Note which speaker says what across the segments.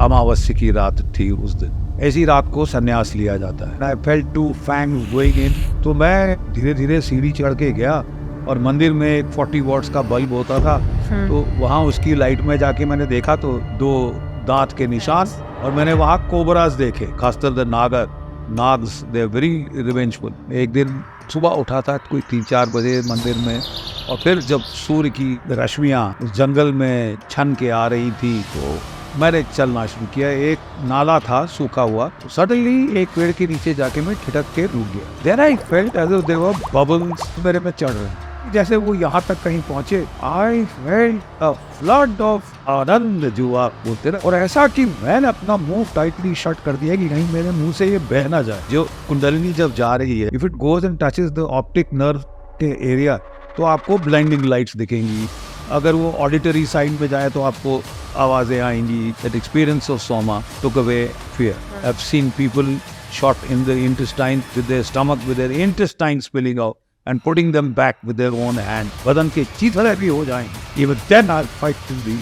Speaker 1: अमावस्या की रात थी उस दिन। ऐसी रात को संन्यास लिया जाता है। I felt two fangs going in, तो मैं धीरे धीरे सीढ़ी चढ़ के गया और मंदिर में एक 40 वॉट्स का बल्ब होता था, तो वहाँ उसकी लाइट में जाके मैंने देखा तो 2 दांत के निशान, और मैंने वहाँ कोबरास देखे, खासकर द नाग्स, दे आर वेरी रिवेंजफुल। एक दिन सुबह उठा था कोई 3-4 बजे मंदिर में, और फिर जब सूर्य की रश्मियाँ उस जंगल में छन के आ रही थी तो मैंने चलना शुरू किया। एक नाला था सूखा हुआ, तो सडनली एक पेड़ के नीचे जाके मैं ठिठक के रुक गया। Then I felt as if there were bubbles मेरे में चढ़ रहे हैं। जैसे वो यहाँ तक कहीं पहुंचे, I felt a flood of आनंद, जो आप बोलते ना, और ऐसा कि मैंने अपना मुंह टाइटली शट कर दिया कि कहीं मेरे मुंह से ये बह ना जाए। जो कुंडलिनी जब जा रही है, if it goes and touches the optic nerve के एरिया, तो आपको ब्लाइंडिंग लाइट्स दिखेंगी। अगर वो ऑडिटरी साइड में जाए तो आपको आवाजें आएंगी। That experience of soma took away fear. I've seen people shot in the intestine with their stomach, with their intestine spilling out and putting them back with their own hand. बदन के चीथड़े भी हो जाएंगे। Even then I'll fight till the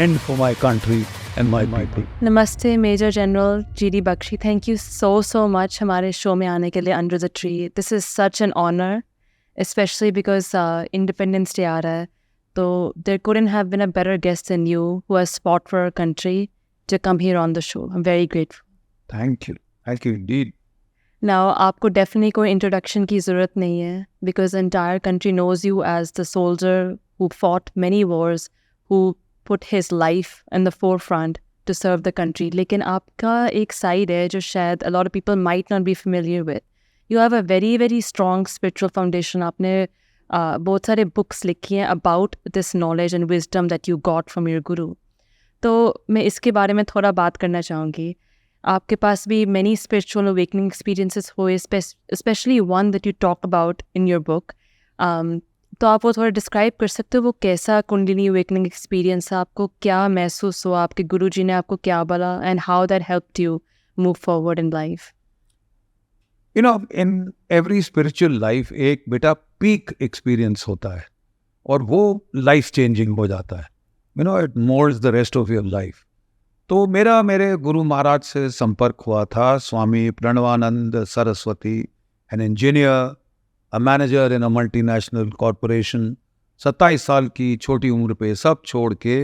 Speaker 1: end for my country and my people.
Speaker 2: Namaste, Major General G.D. Bakshi. Thank you so much हमारे show में आने के लिए Under the Tree. This is such an honor, especially because Independence Day आ रहा है. So there couldn't have been a better guest than you, who has fought for our country, to come here on the show. I'm very grateful.
Speaker 1: Thank you indeed.
Speaker 2: Now, आपको definitely कोई introduction की ज़रूरत नहीं है, because the entire country knows you as the soldier who fought many wars, who put his life in the forefront to serve the country. लेकिन आपका एक side है जो शायद a lot of people might not be familiar with. You have a very strong spiritual foundation. आपने बहुत सारे books लिखी हैं about this knowledge and wisdom that you got from your गुरु। तो मैं इसके बारे में थोड़ा बात करना चाहूँगी। आपके पास भी मैनी स्पिरिचुअल अवेकनिंग एक्सपीरियंसेस हुए, specially one that you talk about in your book. तो आप वो थोड़ा डिस्क्राइब कर सकते हो वो कैसा कुंडलिनी अवेकनिंग एक्सपीरियंस है, आपको क्या महसूस हुआ, आपके गुरु जी ने आपको क्या बोला, and how that helped you move forward in life?
Speaker 1: You know, in every spiritual life एक बेटा पीक एक्सपीरियंस होता है और वो लाइफ चेंजिंग हो जाता है। You know, it molds the rest of your life. तो मेरे गुरु महाराज से संपर्क हुआ था। स्वामी Pranavananda Saraswati, an engineer, a manager in a multinational corporation, 27 साल की छोटी उम्र पे सब छोड़ के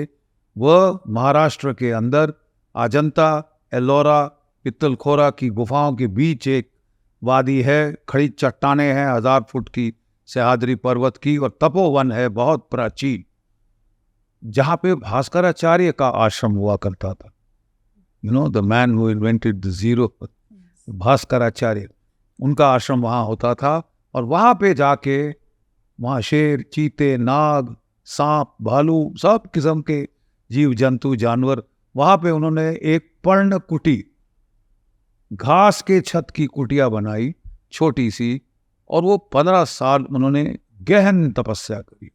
Speaker 1: वह महाराष्ट्र के अंदर अजंता, एलोरा, पित्तलखोरा की गुफाओं के बीच एक वादी है, खड़ी चट्टाने हैं 1000 फुट की सह्याद्री पर्वत की, और तपोवन है बहुत प्राचीन, जहाँ पे भास्कराचार्य का आश्रम हुआ करता था। You know, the man who invented the zero, Bhaskaracharya, उनका आश्रम वहाँ होता था। और वहाँ पे जाके वहाँ शेर, चीते, नाग, सांप, भालू, सब किस्म के जीव जंतु जानवर, वहाँ पे उन्होंने एक पर्ण कुटी, घास के छत की कुटिया बनाई छोटी सी, और वो 15 साल उन्होंने गहन तपस्या करी।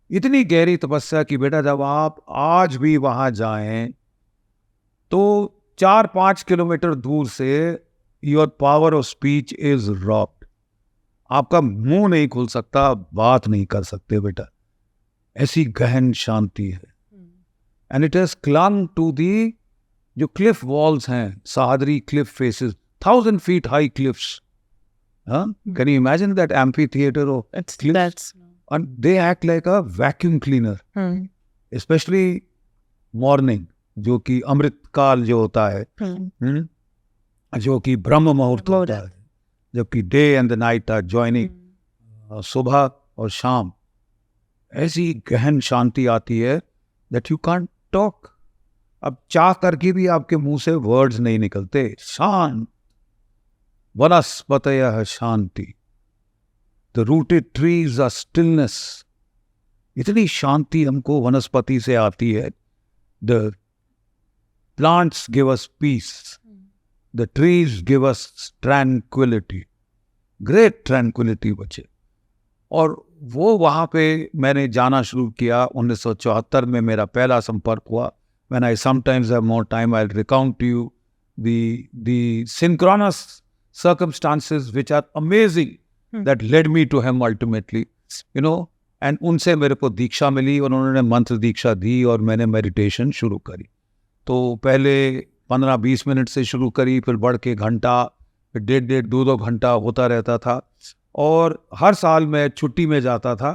Speaker 1: इतनी गहरी तपस्या की बेटा जब आप आज भी वहां जाएं तो 4-5 किलोमीटर दूर से your power of speech is rocked. आपका मुंह नहीं खुल सकता, बात नहीं कर सकते बेटा, ऐसी गहन शांति है। And it has clung to the जो क्लिफ वॉल्स हैं, Sahyadri cliff faces, 1000 feet high cliffs. Can you imagine that amphitheater of cliffs? And they act like a vacuum cleaner. Especially morning, जो कि अमृत काल जो होता है, जो कि ब्रह्म मुहूर्त होता है, जबकि day and the night are joining, सुबह और शाम, ऐसी गहन शांति आती है that you can't talk. अब चाह करके भी आपके मुंह से वर्ड्स नहीं निकलते। शांत, वनस्पतयः शांति, the rooted trees are stillness. इतनी शांति हमको वनस्पति से आती है। The plants give us peace, the trees give us tranquility, great tranquility बच्चे। और वो वहाँ पे मैंने जाना शुरू किया। 1974 में मेरा पहला संपर्क हुआ। When I sometimes have more time, I'll recount to you the synchronous circumstances which are amazing that led me to him ultimately, you know. And उनसे मेरे को दीक्षा मिली और उन्होंने मंत्र दीक्षा दी और मैंने मेडिटेशन शुरू करी। तो पहले 15-20 मिनट से शुरू करी, फिर बढ़ के घंटा, फिर 1.5 2 घंटा होता रहता था। और हर साल मैं छुट्टी में जाता था,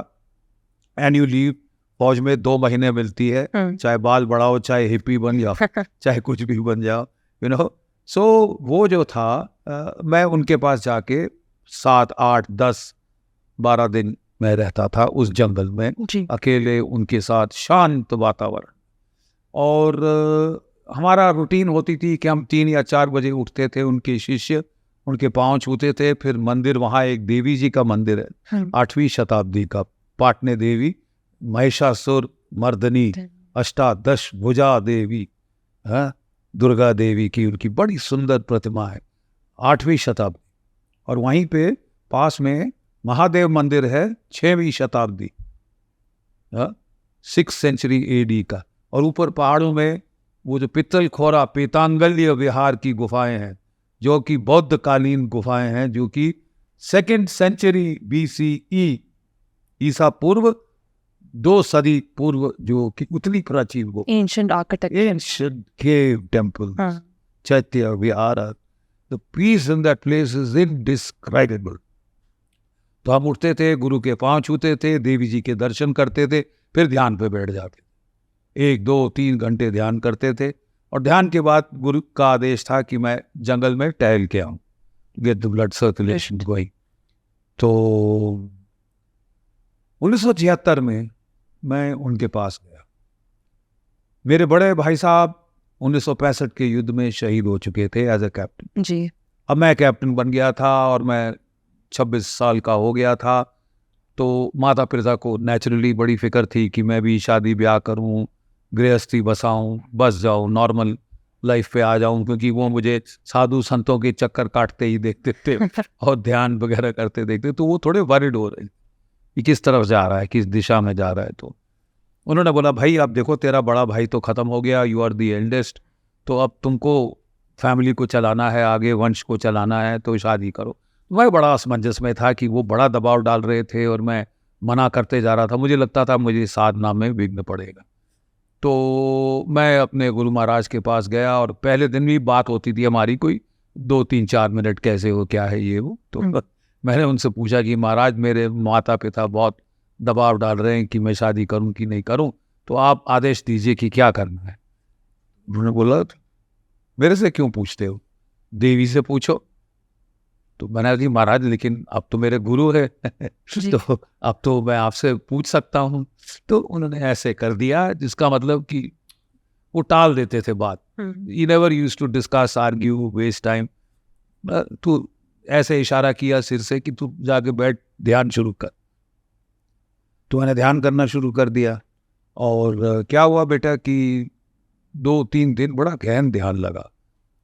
Speaker 1: एनुअल लीव फौज में 2 महीने मिलती है, चाहे बाल बढ़ाओ, चाहे हिप्पी बन जाओ, चाहे कुछ भी बन जाओ, यू नो। सो वो जो था मैं उनके पास जाके 7 8 10 12 दिन मैं रहता था उस जंगल में, अकेले उनके साथ, शांत वातावरण। और हमारा रूटीन होती थी कि हम 3 या 4 बजे उठते थे, उनके शिष्य उनके पांव छूते थे, फिर मंदिर, वहाँ एक देवी जी का मंदिर है 8वीं शताब्दी का, पाटने देवी, महिषासुर मर्दनी, अष्टादश भुजा देवी, दुर्गा देवी की उनकी बड़ी सुंदर प्रतिमा है, 8वीं शताब्दी। और वहीं पे पास में महादेव मंदिर है, 6वीं शताब्दी, 6th सेंचुरी AD का। और ऊपर पहाड़ों में वो जो पित्तल खोरा पीतांगल्य विहार की गुफाएं हैं, जो कि बौद्ध कालीन गुफाएं हैं, जो कि 2nd सेंचुरी BCE, ईसा पूर्व 2 सदी पूर्व, जो कि उतनी प्राचीन वो
Speaker 2: ancient architecture,
Speaker 1: ancient cave temple, चैत्य विहार, the peace in that place is indescribable. तो हम उठते थे, गुरु के पांव छूते थे, देवी जी के दर्शन करते थे, फिर ध्यान पे बैठ जाते थे, 1 2 3 घंटे ध्यान करते थे। और ध्यान के बाद गुरु का आदेश था कि मैं जंगल में टहल के आऊं, get the blood circulation going. तो 1976 में मैं उनके पास गया। मेरे बड़े भाई साहब 1965 के युद्ध में शहीद हो चुके थे एज ए कैप्टन
Speaker 2: जी।
Speaker 1: अब मैं कैप्टन बन गया था और मैं 26 साल का हो गया था। तो माता पिता को नेचुरली बड़ी फिक्र थी कि मैं भी शादी ब्याह करूं, गृहस्थी बसाऊं, बस जाऊं, नॉर्मल लाइफ पे आ जाऊं, क्योंकि वो मुझे साधु संतों के चक्कर काटते ही देखते थे और ध्यान वगैरह करते देखते, तो वो थोड़े वरिड हो रहे कि किस तरफ जा रहा है, किस दिशा में जा रहा है। तो उन्होंने बोला, भाई अब देखो तेरा बड़ा भाई तो ख़त्म हो गया, यू आर दी एल्डेस्ट, तो अब तुमको फैमिली को चलाना है, आगे वंश को चलाना है, तो शादी करो। मैं बड़ा असमंजस में था कि वो बड़ा दबाव डाल रहे थे और मैं मना करते जा रहा था। मुझे लगता था मुझे साधना में विघ्न पड़ेगा। तो मैं अपने गुरु महाराज के पास गया और पहले दिन भी बात होती थी हमारी, कोई 2-3-4 मिनट, कैसे हो, क्या है ये वो। तो मैंने उनसे पूछा कि महाराज मेरे माता पिता बहुत दबाव डाल रहे हैं कि मैं शादी करूं कि नहीं करूं, तो आप आदेश दीजिए कि क्या करना है। उन्होंने बोला, मेरे से क्यों पूछते हो, देवी से पूछो। तो मैंने कहा, महाराज लेकिन अब तो मेरे गुरु है तो अब तो मैं आपसे पूछ सकता हूँ। तो उन्होंने ऐसे कर दिया, जिसका मतलब कि वो टाल देते थे बात। He never used to discuss, argue, waste time. तू ऐसे इशारा किया सिर से कि तू जाके बैठ, ध्यान शुरू कर। तो मैंने ध्यान करना शुरू कर दिया और क्या हुआ बेटा कि 2-3 दिन बड़ा गहन ध्यान लगा,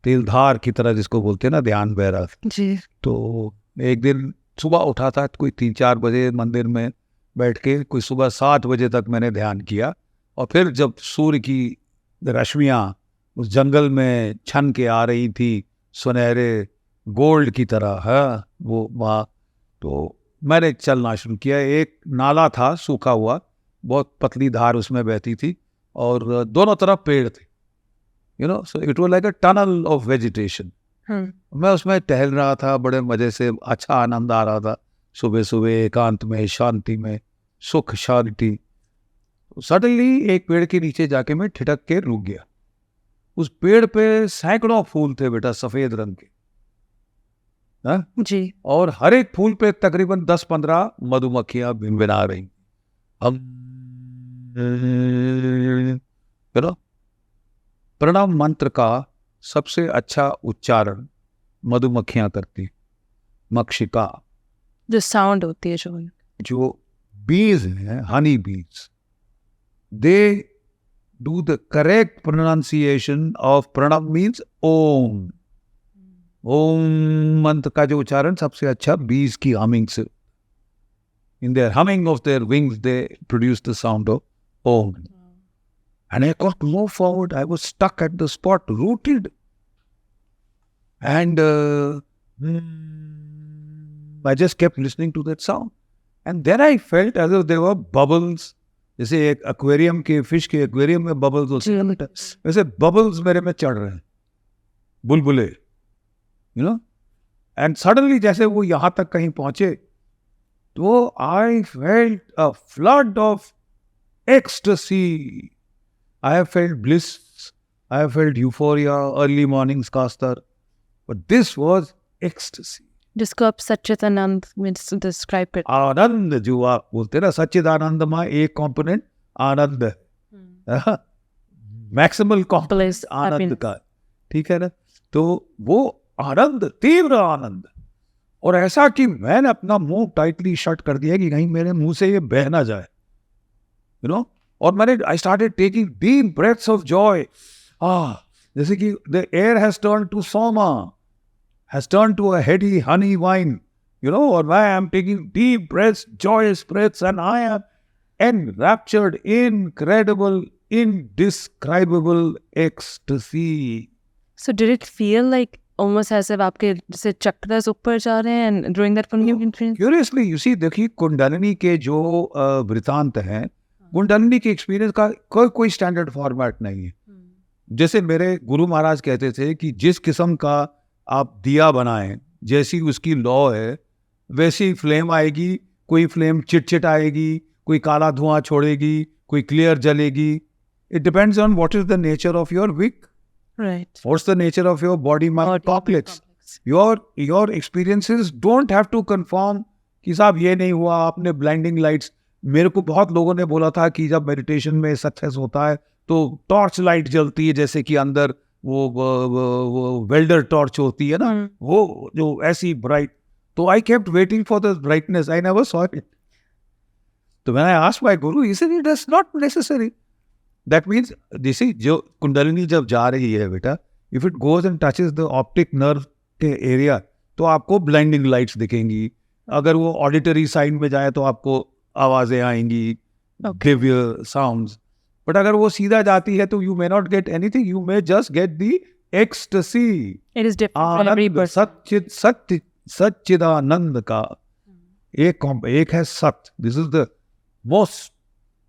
Speaker 1: तेलधार की तरह जिसको बोलते हैं ना, ध्यान बह रहा था जी। तो एक दिन सुबह उठा था, कोई 3-4 बजे मंदिर में बैठ के, कोई सुबह 7 बजे तक मैंने ध्यान किया। और फिर जब सूर्य की रश्मियाँ उस जंगल में छन के आ रही थी, सुनहरे गोल्ड की तरह है वो वहाँ, तो मैंने चलना शुरू किया। एक नाला था सूखा हुआ, बहुत पतली धार उसमें बहती थी और दोनों तरफ पेड़ थे, you know, so it was like a tunnel of vegetation. मैं उसमें टहल रहा था बड़े मजे से, अच्छा आनंद आ रहा था, सुबह सुबह एकांत में, शांति में, सुख शांति। सडनली एक पेड़ के नीचे जाके मैं ठिठक के रुक गया। उस पेड़ पे सैकड़ों फूल थे बेटा, सफेद रंग के जी। और हर एक फूल पे तकरीबन 10-15 मधुमक्खियां भिनभिना रही। हम प्रणव मंत्र का सबसे अच्छा उच्चारण मधुमक्खियां करती, मक्षिका
Speaker 2: जो साउंड होती है,
Speaker 1: जो बीज हैं, honey bees, they do the correct pronunciation of Pranav means Om. Om मंत्र का जो उच्चारण सबसे अच्छा बीज की हमिंग से, in their humming of their wings they produce the sound of Om. And I got to move forward. I was stuck at the spot, rooted. And I just kept listening to that sound. And then I felt as if there were bubbles जैसे एक aquarium के fish के aquarium में bubbles होते हैं, वैसे bubbles मेरे में चढ़ रहे हैं, बुलबुले, यू नो. एंड सडनली जैसे वो यहाँ तक कहीं पहुंचे तो I felt a flood of ecstasy. I have felt bliss, I have felt euphoria, early mornings caster, but this was ecstasy.
Speaker 2: जिसको आप सच्चिदानंद में डिस्क्राइब करते
Speaker 1: आनंद जो आप बोलते हैं ना, सच्चिदानंद में एक कंपोनेंट आनंद है, मैक्सिमल कॉम्प्लेक्स आनंद का, ठीक है ना. तो वो आनंद, तीव्र आनंद, और ऐसा कि मैंने अपना मुंह टाइटली शट कर दिया कि कहीं मेरे मुंह से ये बह ना जाए, यू नो. और मैंने I started taking deep breaths of joy. जैसे कि the air has turn to soma, has turn to a heady honey wine, you know. और मैं I am taking deep breaths, joyous breaths, and I am enraptured, incredible, indescribable ecstasy.
Speaker 2: So did it feel like almost as if आपके जैसे चक्रास ऊपर जा रहे हैं and during that experience?
Speaker 1: Curiously, you see, देखिए कुंडलिनी के जो वृतांत हैं, कुंडलिनी के एक्सपीरियंस का कोई स्टैंडर्ड फॉर्मेट नहीं है. जैसे मेरे गुरु महाराज कहते थे कि जिस किस्म का आप दिया बनाएं, जैसी उसकी लॉ है वैसी फ्लेम आएगी. कोई फ्लेम चिटचिट आएगी, कोई काला धुआं छोड़ेगी, कोई क्लियर जलेगी. It depends on what is the nature of your wick,
Speaker 2: Right.
Speaker 1: What's the nature of your body mind complex. Your experiences don't have to confirm कि साहब ये नहीं हुआ, आपने ब्लाइंडिंग लाइट्स. मेरे को बहुत लोगों ने बोला था कि जब मेडिटेशन में सक्सेस होता है तो टॉर्च लाइट जलती है, जैसे कि अंदर वो वेल्डर टॉर्च होती है ना, वो जो ऐसी ब्राइट. तो I kept waiting for the brightness, I never saw it. तो मैंने asked my Guru, he said it is not necessary. That means this is जो कुंडलिनी जब जा रही है बेटा, if it goes and touches the optic nerve के area तो आपको ब्लाइंडिंग लाइट्स दिखेंगी. अगर वो ऑडिटरी साइड में जाए तो आपको आवाजें आएंगी, दिव्य साउंड्स. बट अगर वो सीधा जाती है तो you may not get anything, you may just get the ecstasy.
Speaker 2: It is different for every person.
Speaker 1: सच्चिदानंद का एक है सत्य. This is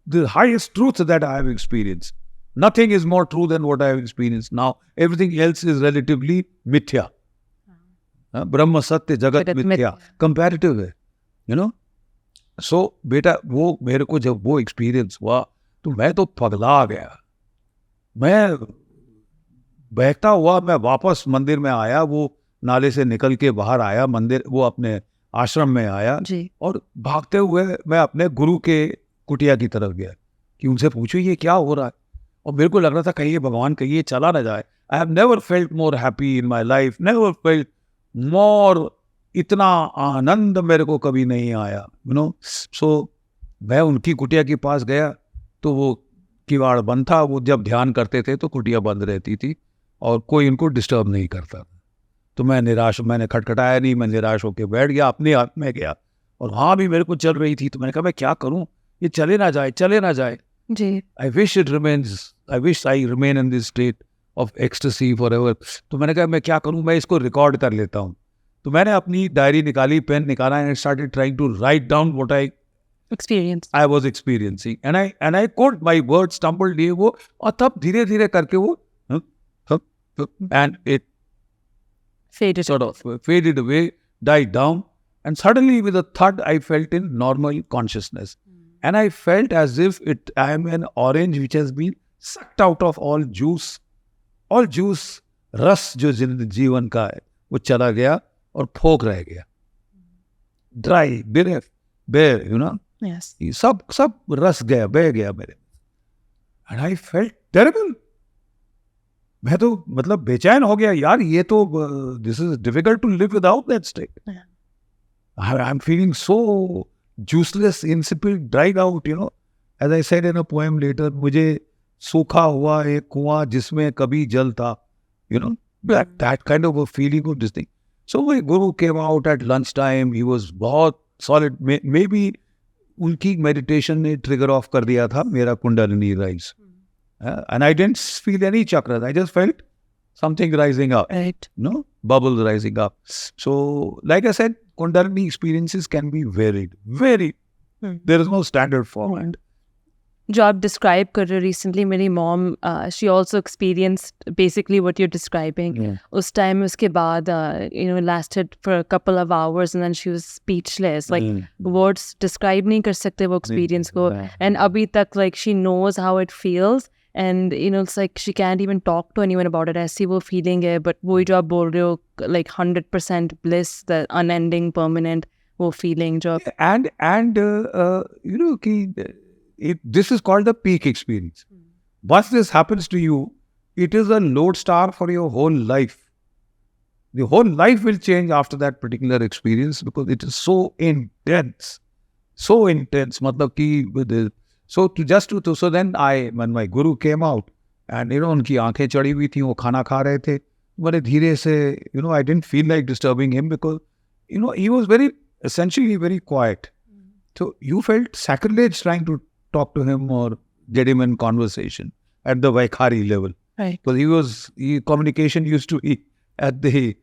Speaker 1: the highest truth that I have experienced. Nothing is more true than what I have experienced. Now everything else is relatively mithya. ब्रह्म सत्य, जगत मिथ्या, comparative है, you know. सो बेटा वो मेरे को जब वो एक्सपीरियंस हुआ तो मैं तो पगला गया. मैं बहता हुआ मैं वापस मंदिर में आया, वो नाले से निकल के बाहर आया, मंदिर वो अपने आश्रम में आया
Speaker 2: जी.
Speaker 1: और भागते हुए मैं अपने गुरु के कुटिया की तरफ गया कि उनसे पूछो ये क्या हो रहा है. और मेरे को लग रहा था कहीं ये भगवान कहीं ये चला ना जाए. I have never felt more happy in my life, never felt मोर. इतना आनंद मेरे को कभी नहीं आया, यू नो. सो मैं उनकी कुटिया के पास गया तो वो किवाड़ बंद था. वो जब ध्यान करते थे तो कुटिया बंद रहती थी और कोई उनको डिस्टर्ब नहीं करता था. तो मैंने खटखटाया नहीं, मैं निराश होकर बैठ गया, अपने आप में गया. और वहाँ भी मेरे को चल रही थी तो मैंने कहा मैं क्या करूँ, ये चले ना जाए.
Speaker 2: जी.
Speaker 1: I wish I remain in this state of ecstasy forever. तो मैंने कहा मैं क्या करूँ, मैं इसको रिकॉर्ड कर लेता हूँ. तो मैंने अपनी डायरी निकाली, पेन निकाला, and I started trying to write down what I was experiencing. And I could, my words stumbled ये वो, और तब धीरे धीरे करके वो and it faded away, died down, and suddenly with a thud I felt in normal consciousness. And I felt as if I am an orange which has been sucked out of all juice. All juice, रस जो जीवन का है वो चला गया और फोक रह गया. Dry, bare, you know.
Speaker 2: Yes.
Speaker 1: सब रस गया, बह गया मेरे. And I felt terrible. मैं तो मतलब बेचैन हो गया यार. ये तो this is difficult to live without that state.
Speaker 2: Yeah.
Speaker 1: I'm feeling so juiceless, insipid, dried out, you know. As I said in a poem later, मुझे सूखा हुआ एक कुआं जिसमें कभी जल था, you know, that kind of a feeling of this thing. So my guru came out at lunchtime. He was बहुत solid. Maybe उनकी meditation ने trigger off कर दिया था मेरा kundalini rise. And I didn't feel any chakras. I just felt something rising up.
Speaker 2: Right.
Speaker 1: No? Bubbles rising up. So, like I said, Kundalini experiences can be varied. There is no standard format.
Speaker 2: जो आप describe कर रहे हो recently, मेरी mom she also experienced basically what you describing. उस time उसके बाद lasted for a couple of hours and then she was speechless, like words describe नहीं कर सकते वो एक्सपीरियंस को. एंड अभी तक like she knows how it feels and it's like she can't even talk to anyone about it. ऐसी वो feeling है. बट वही जो आप बोल रहे हो, like 100% bliss, the unending permanent वो फीलिंग जो
Speaker 1: and कि this is called the peak experience. Once this happens to you, it is a lodestar for your whole life. The whole life will change after that particular experience because it is so intense. So intense. मतलब कि so then when my guru came out and उनकी आंखें चढ़ी हुई थी, वो खाना खा रहे थे, बड़े धीरे से, I didn't feel like disturbing him because he was essentially very quiet. So you felt sacrilege trying to talk to him or get him in conversation at the Vaikhari level.
Speaker 2: Right.
Speaker 1: Because communication used to be at the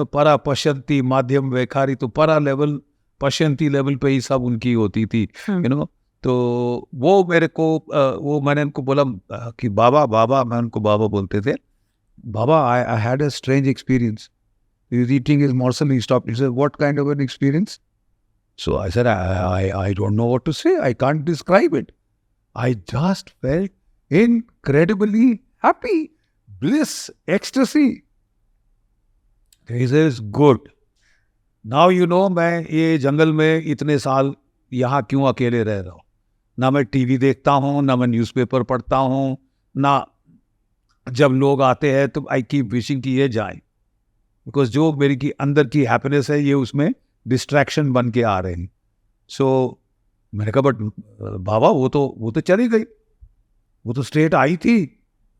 Speaker 1: para pashanti madhyam Vaikhari, तो para level pashanti level पे ही सब उनकी होती थी. तो वो मेरे को वो मैंने उनको बोला कि बाबा मैं उनको बाबा बोलते थे. Baba, I had a strange experience. He was eating his morsel, he stopped. He said, what kind of an experience? So I said, I don't know what to say. I can't describe it. I just felt incredibly happy, bliss, ecstasy. He says, good. Now you know मैं ये जंगल में इतने साल यहाँ क्यों अकेले रह रहा हूँ. ना मैं टीवी देखता हूँ, ना मैं न्यूज़पेपर पढ़ता हूँ, ना जब लोग आते हैं तो आई कीप विशिंग कि ये जाए. बिकॉज जो मेरी की अंदर की हैप्पीनेस है ये उसमें डिस्ट्रैक्शन बन के आ रहे हैं. सो मैंने कहा बट बाबा वो तो चली गई, वो तो स्ट्रेट आई थी.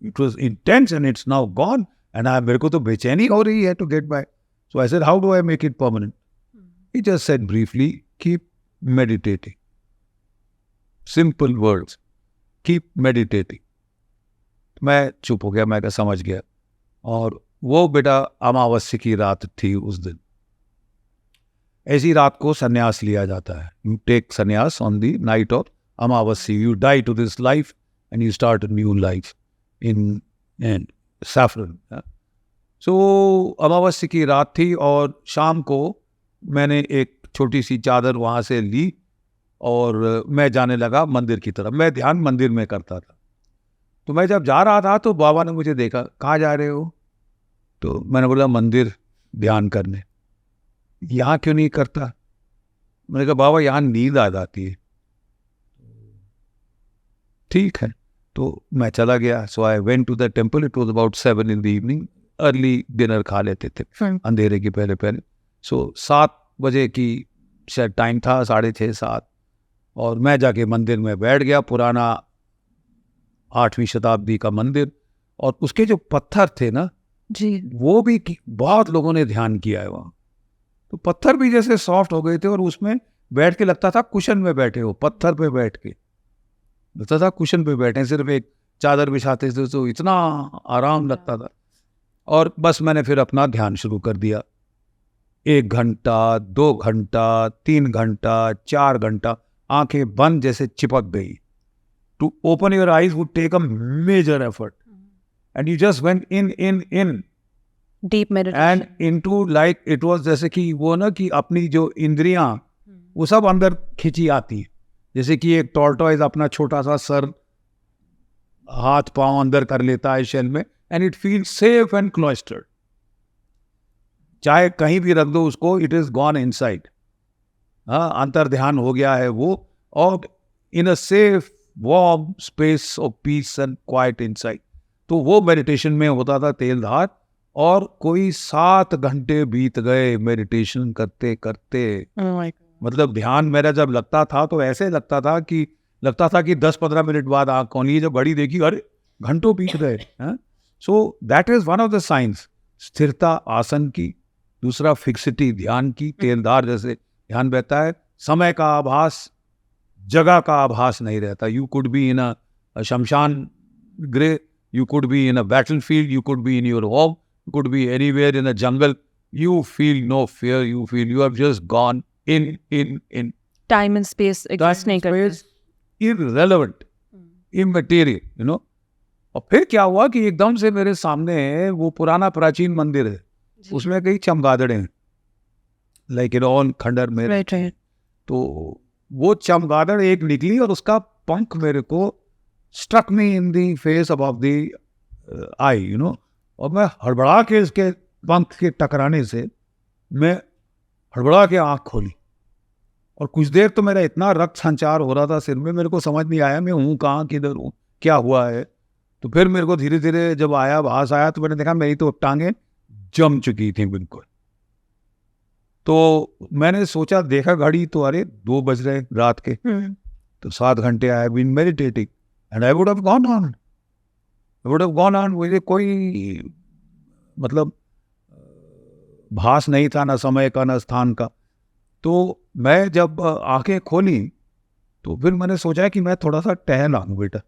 Speaker 1: It was intense and it's now gone and मेरे को तो बेचैनी हो रही है to get by. So I said how do I make it permanent. He just said briefly keep meditating. Simple words, keep meditating. मैं चुप हो गया, मैं क्या समझ गया. और वो बेटा अमावस्या की रात थी उस दिन. ऐसी रात को सन्यास लिया जाता है. You take sannyas on the night of amavasya. You die to this life and you start a new life in saffron. So अमावस्या की रात थी और शाम को मैंने एक छोटी सी चादर वहाँ से ली और मैं जाने लगा मंदिर की तरफ. मैं ध्यान मंदिर में करता था. तो मैं जब जा रहा था तो बाबा ने मुझे देखा, कहाँ जा रहे हो? तो मैंने बोला मंदिर ध्यान करने. यहाँ क्यों नहीं करता? मैंने कहा बाबा यहाँ नींद आ जाती है. ठीक है, तो मैं चला गया. So I went to the temple. It was about 7 in the evening. Early dinner खा लेते थे अंधेरे के पहले पहले. सो 7 बजे की शायद टाइम था, 6:30 7. और मैं जाके मंदिर में बैठ गया. पुराना 8वीं शताब्दी का मंदिर. और उसके जो पत्थर थे ना
Speaker 2: जी,
Speaker 1: वो भी बहुत लोगों ने ध्यान किया है वहाँ. तो पत्थर भी जैसे सॉफ्ट हो गए थे और उसमें बैठ के लगता था कुशन में बैठे हो. पत्थर पे बैठ के लगता था कुशन पे बैठे, सिर्फ एक चादर बिछाते थे तो इतना आराम लगता था. और बस मैंने फिर अपना ध्यान शुरू कर दिया. 1 घंटा, 2 घंटा, 3 घंटा, 4 घंटा आंखें बंद जैसे चिपक गई. To open your eyes would take a major effort and you just went in
Speaker 2: deep meditation
Speaker 1: and into like it was जैसे कि वो ना कि अपनी जो इंद्रियां वो सब अंदर खिंची आती हैं. जैसे कि एक टॉर्टोइज अपना छोटा सा सर हाथ पांव अंदर कर लेता है शेल में and it feel safe and cloistered. चाहे कहीं भी रख दो उसको, इट इज गॉन इनसाइड. हाँ, अंतर ध्यान हो गया है वो. और in a safe warm space of peace and quiet inside. तो वो मेडिटेशन में होता था तेलधार. और कोई 7 घंटे बीत गए मेडिटेशन करते करते. मतलब ध्यान मेरा जब लगता था तो ऐसे लगता था कि 10-15 मिनट बाद आँख खोली, जब घड़ी देखी अरे घंटों बीत गए. So that is one of the science. स्थिरता आसन की, दूसरा फिक्सिटी ध्यान की. तेलधार जैसे ध्यान रहता है, समय का आभास, जगह का आभास नहीं रहता. यू कुड बी इन अ शमशान गृह, you could be in a battlefield, you could be in your home, you could be anywhere in a jungle. You feel no fear, you have just gone in.
Speaker 2: Time and space exist नहीं करते.
Speaker 1: Irrelevant. Immaterial, और फिर क्या हुआ कि एकदम से मेरे सामने वो पुराना प्राचीन मंदिर है, उसमें कई चमगादड़े हैं, लाइक ऑन खंडर में।
Speaker 2: Right right.
Speaker 1: तो वो चमगादड़ एक निकली और उसका पंख मेरे को struck me in the face above the eye, और मैं हड़बड़ा के इसके पंख के टकराने से मैं हड़बड़ा के आंख खोली, और कुछ देर तो मेरा इतना रक्त संचार हो रहा था सिर में, मेरे को समझ नहीं आया मैं हूँ कहाँ, किधर हूँ, क्या हुआ है। तो फिर मेरे को धीरे धीरे जब आवाज आया तो मैंने देखा मेरी तो टांगे जम चुकी थी बिल्कुल। तो मैंने सोचा, देखा घड़ी तो अरे 2 बज रहे रात के, तो 7 घंटे I have been meditating and I would have gone on. मुझे कोई मतलब भास नहीं था, ना समय का ना स्थान का। तो मैं जब आंखें खोली तो फिर मैंने सोचा कि मैं थोड़ा सा टहल आऊँ बेटा,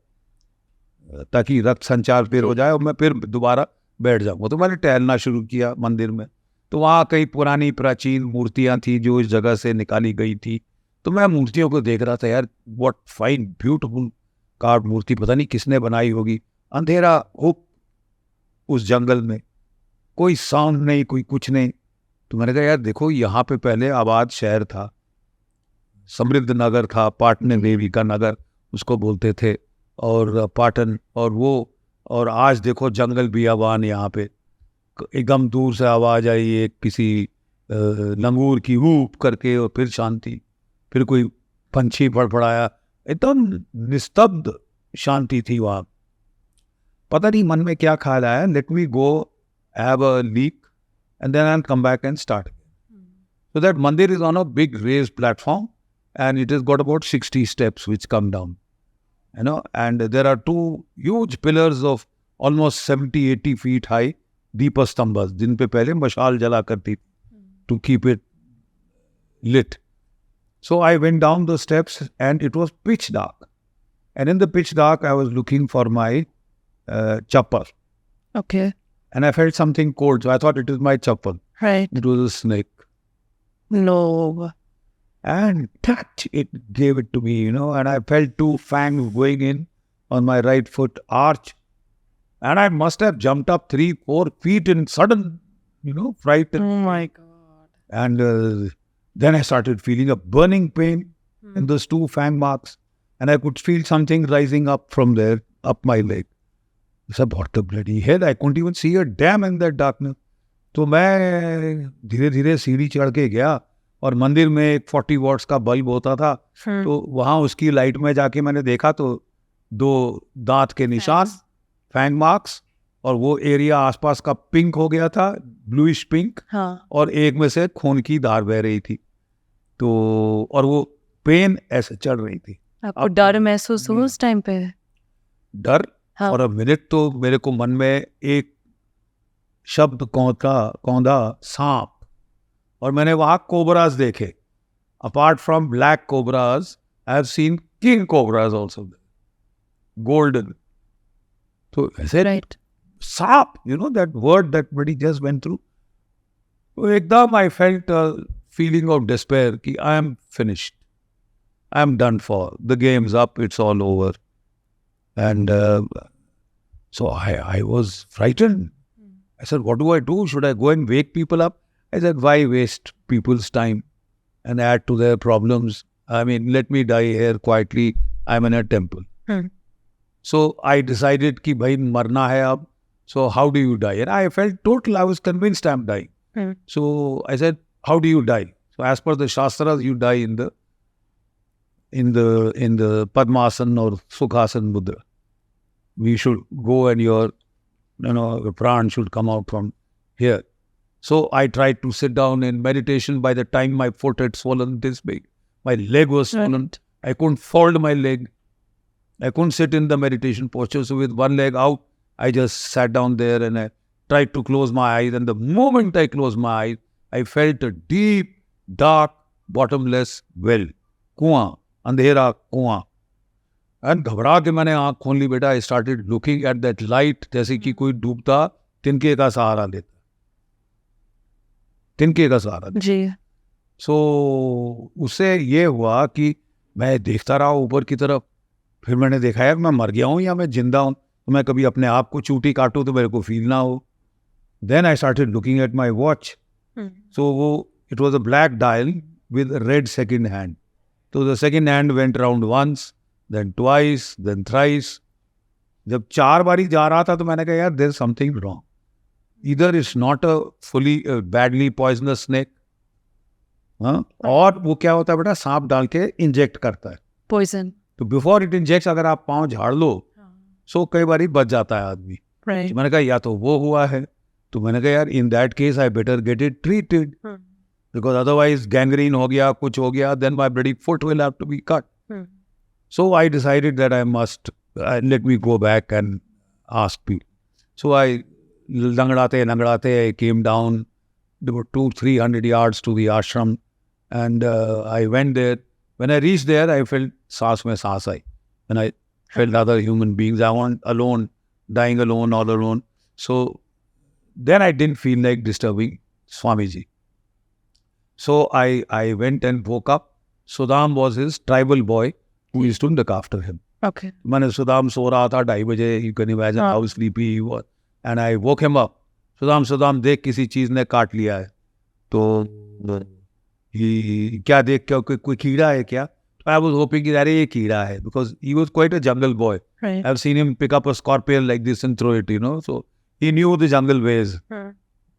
Speaker 1: ताकि रक्त संचार फिर हो जाए और मैं फिर दोबारा बैठ जाऊँ। तो मैंने टहलना शुरू किया मंदिर में। तो वहाँ कई पुरानी प्राचीन मूर्तियाँ थी जो इस जगह से निकाली गई थी। तो मैं मूर्तियों को देख रहा था, यार व्हाट फाइन ब्यूटीफुल कार्व मूर्ति, पता नहीं किसने बनाई होगी। अंधेरा हो उस जंगल में, कोई साउंड नहीं, कोई कुछ नहीं। तो मैंने कहा यार देखो, यहाँ पे पहले आबाद शहर था, समृद्ध नगर था, पाटन देवी का नगर उसको बोलते थे, और पाटन, और आज देखो जंगल बियाबान। यहाँ पे एकदम दूर से आवाज आई एक किसी लंगूर की हूप करके, और फिर शांति, फिर कोई पंछी फड़फड़ाया, एकदम निस्तब्ध शांति थी वहाँ। पता नहीं मन में क्या ख्याल आया, late me go have a leak and then I'll come back and start again. So that mandir is on a big raised platform, and it has got about 60 steps which come down, and there are 2 huge pillars of almost 70-80 feet high, deepastambhas, जिन पे पहले मशाल जला करती to keep it lit. So I went down the steps and it was pitch dark, and in the pitch dark I was looking for my chappal.
Speaker 2: Okay.
Speaker 1: And I felt something cold, so I thought it was my chappal.
Speaker 2: Right.
Speaker 1: It was a snake.
Speaker 2: No.
Speaker 1: And it gave it to me, and I felt 2 fangs going in on my right foot arch. And I must have jumped up 3-4 feet in sudden, fright.
Speaker 2: Oh my God.
Speaker 1: And then I started feeling a burning pain in those 2 fang marks. And I could feel something rising up from there, up my leg. I said, what the bloody hell? I couldn't even see a damn in that darkness. तो मैं धीरे धीरे सीढ़ी चढ़ के गया, और मंदिर में एक 40 वॉट्स का बल्ब होता था। तो वहाँ उसकी लाइट में जाके मैंने देखा तो 2 दांत के निशान, फैंग मार्क्स, और वो एरिया आसपास का पिंक हो गया था, ब्लूइश पिंक।
Speaker 2: हाँ.
Speaker 1: और एक में से खून की धार बह रही थी। तो और वो पेन ऐसे चढ़ रही थी।
Speaker 2: आपको डर महसूस हुआ उस टाइम पे?
Speaker 1: डर,
Speaker 2: हाँ.
Speaker 1: और मिनट तो मेरे को मन में एक शब्द कौंधा सांप, और मैंने वहां कोबराज देखे। Apart from black cobras I have seen king cobras also, golden. तो ऐसे
Speaker 2: Right.
Speaker 1: सांप, that word that body just went through. तो एकदम I felt feeling of despair कि I am finished, I am done for, the game's up, it's all over. And so I was frightened. I said, what do I do? Should I go and wake people up? I said, why waste people's time and add to their problems? I mean, let me die here quietly. I'm in a temple. So I decided कि भाई मरना है अब. So how do you die? And I felt total, I was convinced I'm dying. So I said, how do you die? So as per the Shastras, you die in the Padmasana or Sukhasana Mudra. We should go and your pran should come out from here. So I tried to sit down in meditation. By the time my foot had swollen this big, my leg was swollen. I couldn't fold my leg. I couldn't sit in the meditation posture. So with one leg out, I just sat down there and I tried to close my eyes. And the moment I closed my eyes, I felt a deep, dark, bottomless well. कुआं, अंधेरा कुआं। And घबरा के मैंने आंख खोल ली बेटा। आई started looking at that light, जैसे कि कोई डूबता तिनके का सहारा लेता, तिनके का सहारा
Speaker 2: जी।
Speaker 1: सो उससे ये हुआ कि मैं देखता रहा ऊपर की तरफ, फिर मैंने देखा यार मैं मर गया हूँ या मैं जिंदा हूँ, तो मैं कभी अपने आप को चूटी काटूँ तो मेरे को फील ना हो. Then I started looking at my watch. So वो it was a black dial with red second hand. तो the second hand went around once, then twice, then thrice. जब 4 बारी जा रहा था तो मैंने कहा यार there is something wrong. Either it's not a fully badly poisonous snake, हाँ, और वो क्या होता है बेटा, सांप डाल के इंजेक्ट करता है.
Speaker 2: Poison.
Speaker 1: तो बिफोर इट इंजेक्ट्स अगर आप पाँव झाड़ लो सो कई बारी बच जाता है आदमी.
Speaker 2: Right.
Speaker 1: तो मैंने कहा या तो वो हुआ है. तो मैंने कहा यार in that case I better get it treated, because otherwise gangrene हो गया, कुछ हो गया, then my bloody foot will have to be cut. So I decided that I must let me go back and ask people. So I langadate, I came down. There were 200-300 yards to the ashram, and I went there. When I reached there, I felt saas mein saas aayi, and I felt other human beings. I was alone, dying alone, all alone. So then I didn't feel like disturbing Swamiji. So I went and woke up. Sudam was his tribal boy who used to look after him.
Speaker 2: Okay.
Speaker 1: मैंने सुदाम सो रहा था 2:30 बजे. You can imagine how sleepy he was. And I woke him up. Sudam देख किसी चीज ने काट लिया है. तो क्या देख क्या, कोई कीड़ा है क्या? I was hoping कि अरे ये कीड़ा है, because he was quite a jungle boy.
Speaker 2: Right.
Speaker 1: I've seen him pick up a scorpion like this and throw it, you know. So he knew the jungle ways.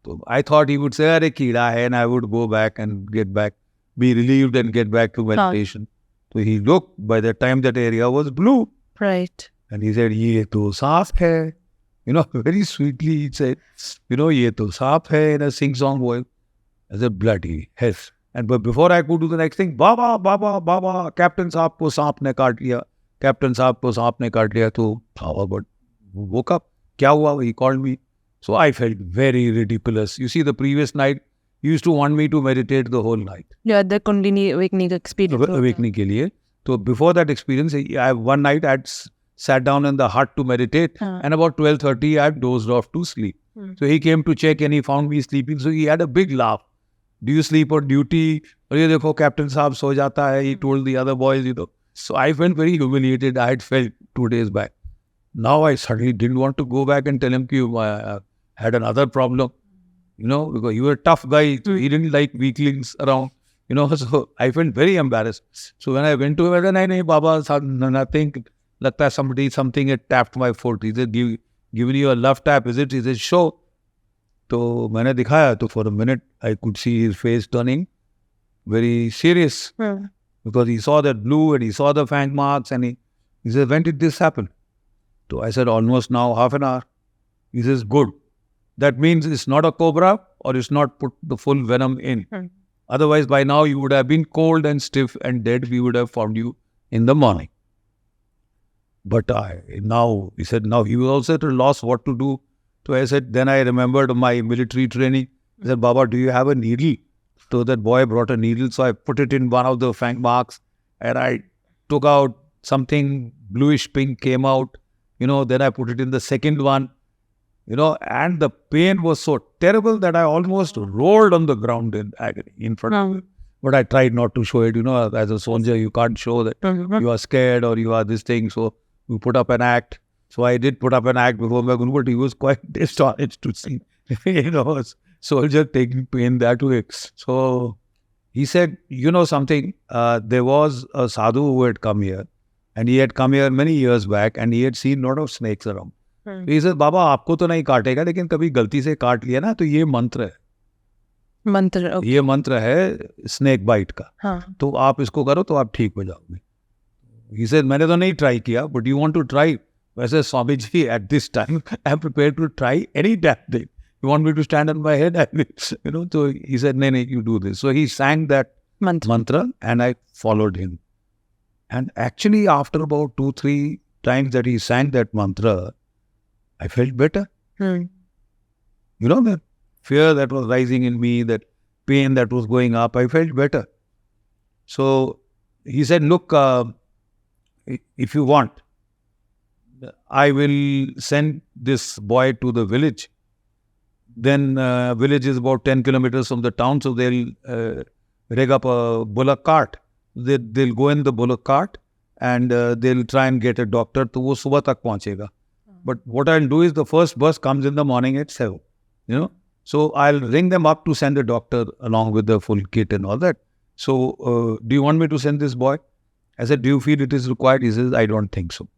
Speaker 1: So I thought he would say अरे कीड़ा है, and I would go back and get back, be relieved and get back to meditation. So he looked, by the time that area was blue.
Speaker 2: Right.
Speaker 1: And he said, ये तो सांप है. You know, very sweetly he said, you know, ये तो सांप है, in a sing-song voice. I said, bloody hell. And but before I could do the next thing, Baba, captain साहब को सांप ने काट लिया. तो Baba got woke up. क्या हुआ? He called me. So I felt very ridiculous. You see, the previous night, he used to want me to meditate the whole night.
Speaker 2: Yeah, the Kundalini awakening experience.
Speaker 1: Awakening के लिए. So before that experience, one night I had sat down in the hut to meditate, and about 12:30 I had dozed off to sleep. So he came to check and he found me sleeping. So he had a big laugh. Do you sleep on duty? और ये देखो captain साहब सो जाता है. He told the other boys, you know. So I felt very humiliated. I had felt 2 days back. Now I suddenly didn't want to go back and tell him कि I had another problem. You know, because you were a tough guy, so he didn't like weaklings around, you know, so I felt very embarrassed. So when I went to him, I said, "Nahi, Baba, nothing, लगता है something had tapped my foot." He said, giving you a love tap, is it? He said, show. तो मैंने दिखाया, तो for a minute, I could see his face turning very serious, because he saw that blue and he saw the fang marks, and he said, when did this happen? So I said, almost now half an hour. He says, good. That means it's not a cobra, or it's not put the full venom in. Otherwise, by now you would have been cold and stiff and dead. We would have found you in the morning. But he said, now he was also at a loss what to do. So I said, then I remembered my military training. He said, Baba, do you have a needle? So that boy brought a needle. So I put it in one of the fang marks, and I took out something bluish pink came out. You know, then I put it in the second one. You know, and the pain was so terrible that I almost rolled on the ground in agony in front of him. But I tried not to show it. You know, as a soldier, you can't show that you are scared or you are this thing. So you put up an act. So I did put up an act before my guru, but he was quite astonished to see, you know, a soldier taking pain that way. So he said, you know something, there was a sadhu who had come here, and he had come here many years back, and he had seen a lot of snakes around. He said, बाबा आपको तो नहीं काटेगा, लेकिन कभी गलती से काट लिया ना तो ये मंत्र है.
Speaker 2: Okay.
Speaker 1: ये मंत्र है स्नेक बाइट का. तो आप इसको करो तो आप ठीक हो जाओगे. He said, मैंने तो नहीं ट्राई किया, but you want to try? वैसे Swami ji, at this time I am prepared to try any damn thing. You want me to stand on my head? You know. So he said, no, you do this. So he sang that mantra, and I followed him. And actually, after about 2-3 times that he sang that mantra, I felt better. You know, the fear that was rising in me, that pain that was going up, I felt better. So he said, look, if you want, I will send this boy to the village. Then village is about 10 kilometers from the town, so they'll rig up a bullock cart. They'll go in the bullock cart, and they'll try and get a doctor, तो वो सुबह तक पहुंचेगा. But what I'll do is the first bus comes in the morning at 7, you know. So I'll ring them up to send a doctor along with the full kit and all that. So do you want me to send this boy? I said, do you feel it is required? He says, I don't think so.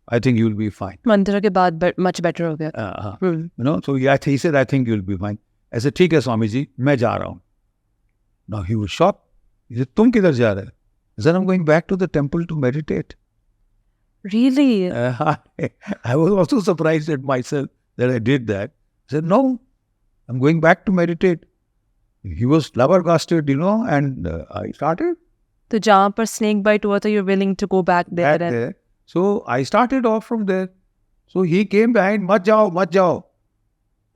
Speaker 1: I think you'll be fine.
Speaker 2: मंत्र के बाद much better हो गया.
Speaker 1: You know, so yeah, he said, I think you'll be fine. I said, ठीक है स्वामी जी, मैं जा रहा हूँ. Now he was shocked. He said, तुम किधर जा रहे हो? I said, I'm going back to the temple to meditate.
Speaker 2: Really?
Speaker 1: I was also surprised at myself that I did that. I said, no, I'm going back to meditate. He was flabbergasted, you know, and I started.
Speaker 2: तो जहाँ पर snake bite हुआ था, you're willing to go back there.
Speaker 1: Back there. So I started off from there. So he came behind, मत जाओ, मत जाओ,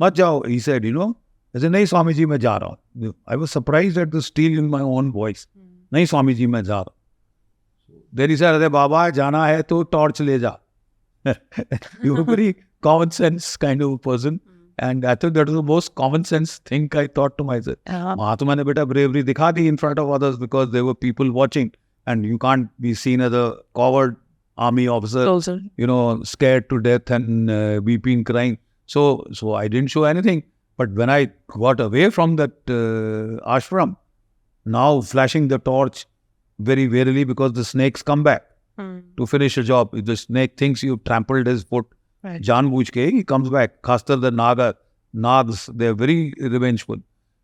Speaker 1: मत जाओ. He said, you know, I said, नहीं स्वामी जी मैं जा रहा हूँ. I was surprised at the steel in my own voice. नहीं स्वामी जी मैं जा रहा हूँ. Then he said, अरे बाबा जाना है तो torch ले जा. You were a very common sense kind of a person. And I thought that was the most common sense thing I thought to myself. वहाँ तो मैंने बेटा bravery दिखा दी in front of others because there were people watching. And you can't be seen as a coward army officer, you know, scared to death and weeping, crying. So I didn't show anything. But when I got away from that ashram, now flashing the torch very warily because the snakes come back to finish a job. If the snake thinks you trampled his foot, जानबूझ के he comes back. Khastar the nags, they are very revengeful.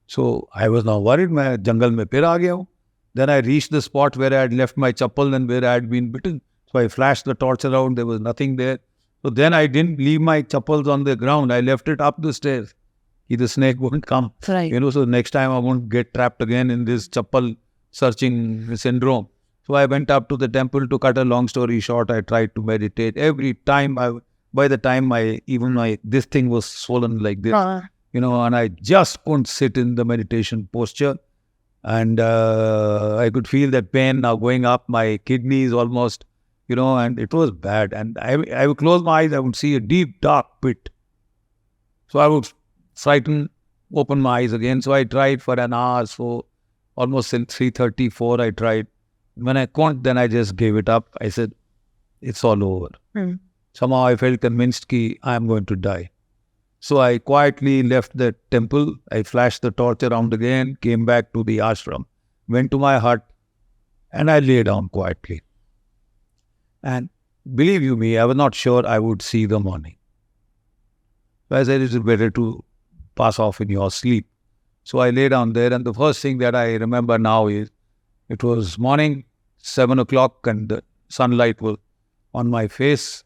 Speaker 1: So I was now worried. मैं जंगल में फिर आ गया हूँ. Then I reached the spot where I had left my chappal and where I had been bitten. So I flashed the torch around. There was nothing there. So then I didn't leave my chappals on the ground. I left it up the stairs. The snake won't come.
Speaker 2: Right.
Speaker 1: You know, so next time I won't get trapped again in this chappal searching syndrome. So I went up to the temple. To cut a long story short, I tried to meditate. Every time by the time this thing was swollen like this, you know, and I just couldn't sit in the meditation posture. And I could feel that pain now going up my kidneys almost, you know, and it was bad. And I would close my eyes, I would see a deep, dark pit. So I would frighten, open my eyes again. So I tried for an hour. So almost till 3:30, 4 I tried. When I couldn't, then I just gave it up. I said, it's all over. Somehow I felt convinced that I am going to die. So I quietly left the temple. I flashed the torch around again, came back to the ashram, went to my hut, and I lay down quietly. And believe you me, I was not sure I would see the morning. So I said, it is better to pass off in your sleep. So I lay down there, and the first thing that I remember now is it was morning, 7 o'clock, and the sunlight was on my face.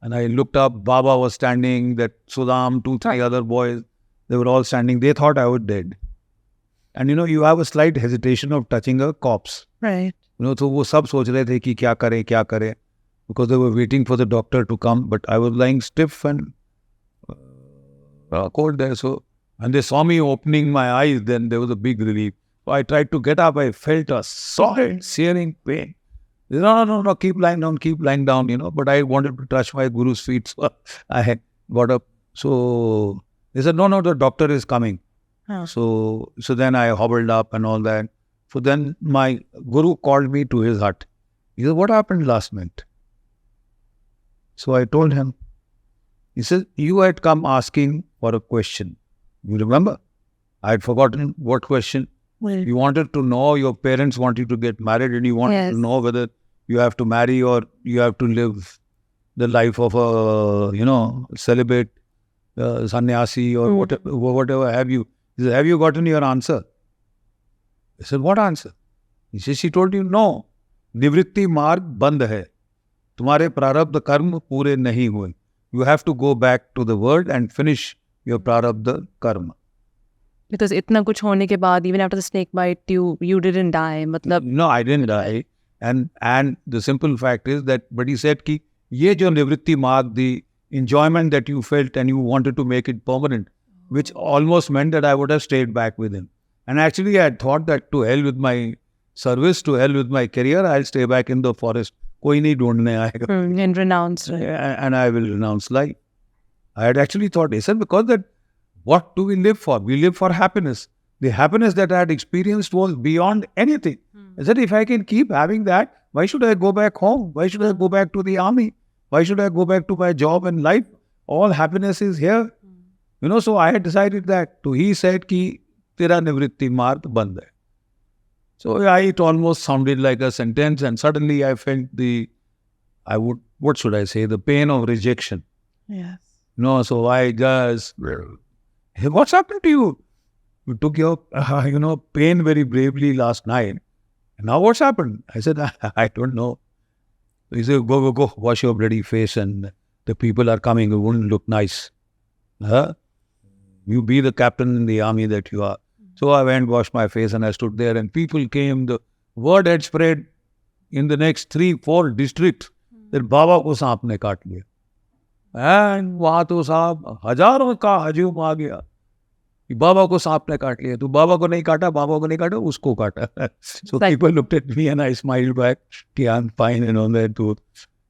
Speaker 1: And I looked up, Baba was standing, that Sudam, 2, 3 other boys, they were all standing. They thought I was dead. And you know, you have a slight hesitation of touching a corpse.
Speaker 2: Right.
Speaker 1: You know, so वो सब सोच रहे थे कि क्या करें, because they were waiting for the doctor to come. But I was lying stiff and cold there. So, and they saw me opening my eyes, then there was a big relief. So I tried to get up. I felt a solid, searing pain. They said, no, keep lying down, you know. But I wanted to touch my guru's feet, so I got up. So they said, no, the doctor is coming. So then I hobbled up and all that. So then my guru called me to his hut. He said, what happened last night? So I told him. He said, you had come asking for a question. You remember? I had forgotten what question. You wanted to know, your parents want you to get married, and you wanted to know whether you have to marry or you have to live the life of a, you know, celibate sannyasi or whatever have you. He said, have you gotten your answer? I said, what answer? He said, she told you, no. Nivritti marg band hai. तुम्हारे प्रारब्ध कर्म पूरे नहीं हुए. You have to go back to the world and finish your prarabdha karma.
Speaker 2: Because इतना कुछ होने के बाद, even after the snake bite, you didn't die. मतलब
Speaker 1: No, I didn't die. And the simple fact is that, but he said कि ये जो निवृत्ति मार्ग, the enjoyment that you felt and you wanted to make it permanent, which almost meant that I would have stayed back with him. And actually I had thought that to hell with my service, to hell with my career, I'll stay back in the forest. कोई नहीं ढूंढने आएगा.
Speaker 2: And renounce. Right?
Speaker 1: And I will renounce life. I had actually thought, he said, because that, what do we live for? We live for happiness. The happiness that I had experienced was beyond anything. I said, if I can keep having that, why should I go back home? Why should I go back to the army? Why should I go back to my job and life? All happiness is here. So I had decided that. So he said ki tera nivritti marg band hai. So it almost sounded like a sentence, and suddenly I felt the pain of rejection.
Speaker 2: Yes.
Speaker 1: So I just, hey, what's happened to you? You took your, pain very bravely last night. And now what's happened? I said, I don't know. He said, go, wash your bloody face, and the people are coming. It wouldn't look nice. Huh? You be the captain in the army that you are. So I went, washed my face, and I stood there, and people came. The word had spread in the next 3-4 districts that Baba ko saap ne kaat liya. And वहाँ तो साहब हजारों का हजूम आ गया कि बाबा को सांप ने काट लिया. तो बाबा को नहीं काटा, उसको काटा. So people looked at me and I smiled back. I'm fine and all that too.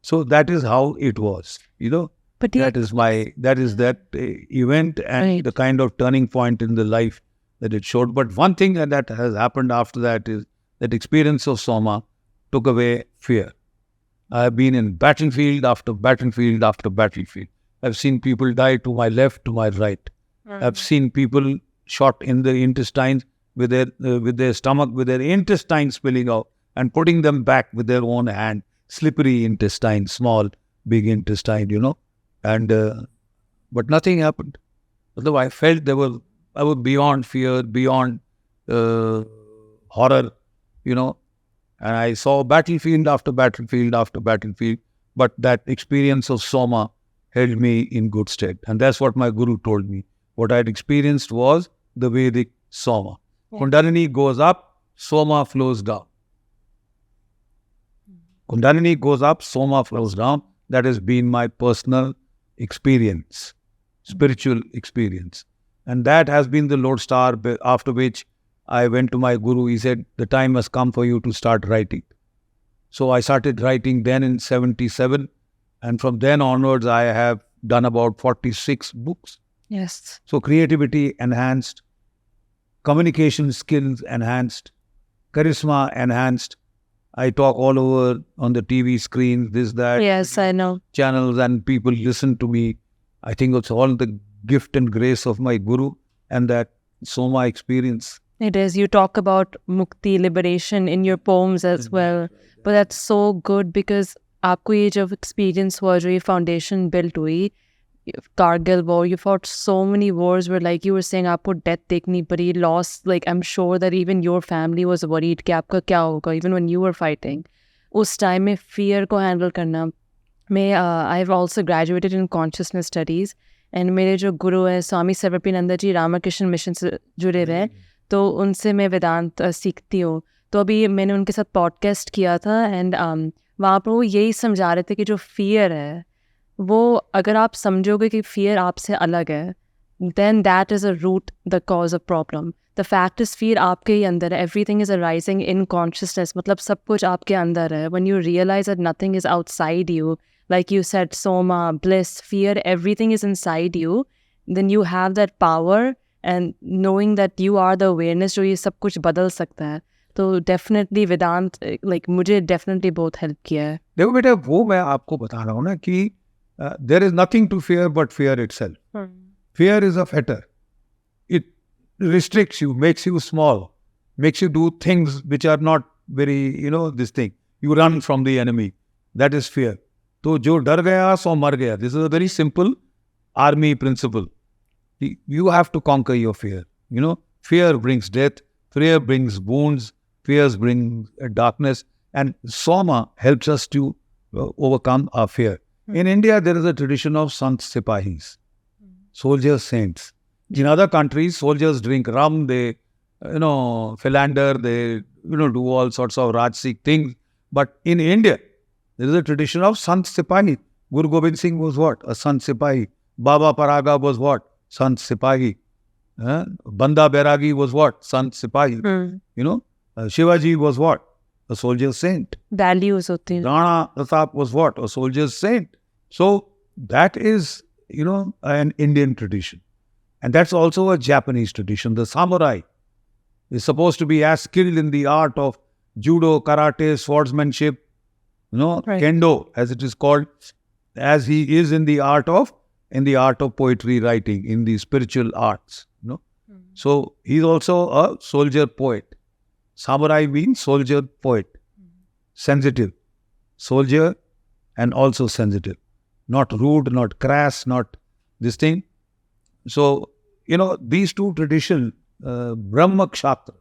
Speaker 1: So that is how it was.
Speaker 2: But
Speaker 1: that is that event and the kind of turning point in the life that it showed. But one thing that has happened after that is that experience of Soma took away fear. I have been in battlefield after battlefield after battlefield. I've seen people die to my left, to my right. I've seen people shot in the intestines with their stomach, with their intestines spilling out, and putting them back with their own hand. Slippery intestine, small, big intestine, and but nothing happened. Although I felt I was beyond fear, beyond horror, and I saw battlefield after battlefield after battlefield. But that experience of Soma held me in good stead, and that's what my guru told me. What I had experienced was the Vedic Soma. Kundalini goes up, Soma flows down. Kundalini goes up, Soma flows down. That has been my personal experience, spiritual experience. And that has been the lodestar, after which I went to my guru. He said, the time has come for you to start writing. So I started writing then in 1977. And from then onwards, I have done about 46 books.
Speaker 2: Yes.
Speaker 1: So creativity enhanced, communication skills enhanced, charisma enhanced. I talk all over on the TV screens, this, that.
Speaker 2: Yes, I know.
Speaker 1: Channels, and people listen to me. I think it's all the gift and grace of my guru and that Soma experience.
Speaker 2: It is. You talk about mukti, liberation in your poems as well. But that's so good because आपको ये जब experience हुआ, जो ये foundation built हुई, Kargil war, you fought so many wars where, like you were saying, आपको death देखनी पड़ी, loss, like I'm sure that even your family was worried कि आपका क्या होगा, even when you were fighting. उस time में fear को handle करना. I've also graduated in consciousness studies, and मेरे जो गुरु है स्वामी सर्वप्रियानंद जी रामकृष्ण मिशन से जुड़े हुए हैं, तो उनसे मैं वेदांत सीखती हूँ. तो अभी मैंने उनके साथ पॉडकास्ट किया था, एंड वहाँ पर वो यही समझा रहे थे कि जो फियर है वो अगर आप समझोगे कि फियर आपसे अलग है, then that is a root, the cause of problem. The fact is fear आपके ही अंदर है. Everything is arising in consciousness. मतलब सब कुछ आपके अंदर है. When you realize that nothing is outside you, like you said, soma, bliss, fear, everything is inside you, then you have that power and knowing that you are the awareness जो ये सब कुछ बदल सकता है. तो definitely वेदांत like मुझे definitely बहुत help किया है.
Speaker 1: देखो बेटा, वो मैं आपको बता रहा हूँ ना कि there is nothing to fear but fear itself. Fear is a fetter. It restricts you, makes you small, makes you do things which are not very, this thing. You run from the enemy. That is fear. तो जो डर गया सो मर गया. This is a very simple army principle. You have to conquer your fear. Fear brings death, fear brings wounds, fears bring darkness, and Soma helps us to overcome our fear. In India, there is a tradition of Sant Sipahis, soldiers, saints. In other countries, soldiers drink rum, they, philander, they, do all sorts of Rajsik things. But in India, there is a tradition of Sant Sipahi. Guru Gobind Singh was what? A Sant Sipahi. Baba Paraga was what? Sant Sipahi. Banda Bairagi was what? Sant Sipahi. Shivaji was what? A soldier saint.
Speaker 2: Values होती हैं.
Speaker 1: Rana Pratap was what? A soldier saint. So that is, an Indian tradition. And that's also a Japanese tradition. The samurai is supposed to be as skilled in the art of judo, karate, swordsmanship,
Speaker 2: Right.
Speaker 1: kendo, as it is called, as he is in the art of poetry writing, in the spiritual arts. So he's also a soldier poet. Samurai means soldier poet, sensitive, soldier, and also sensitive, not rude, not crass, not this thing. So these two traditions, Brahma Kshatra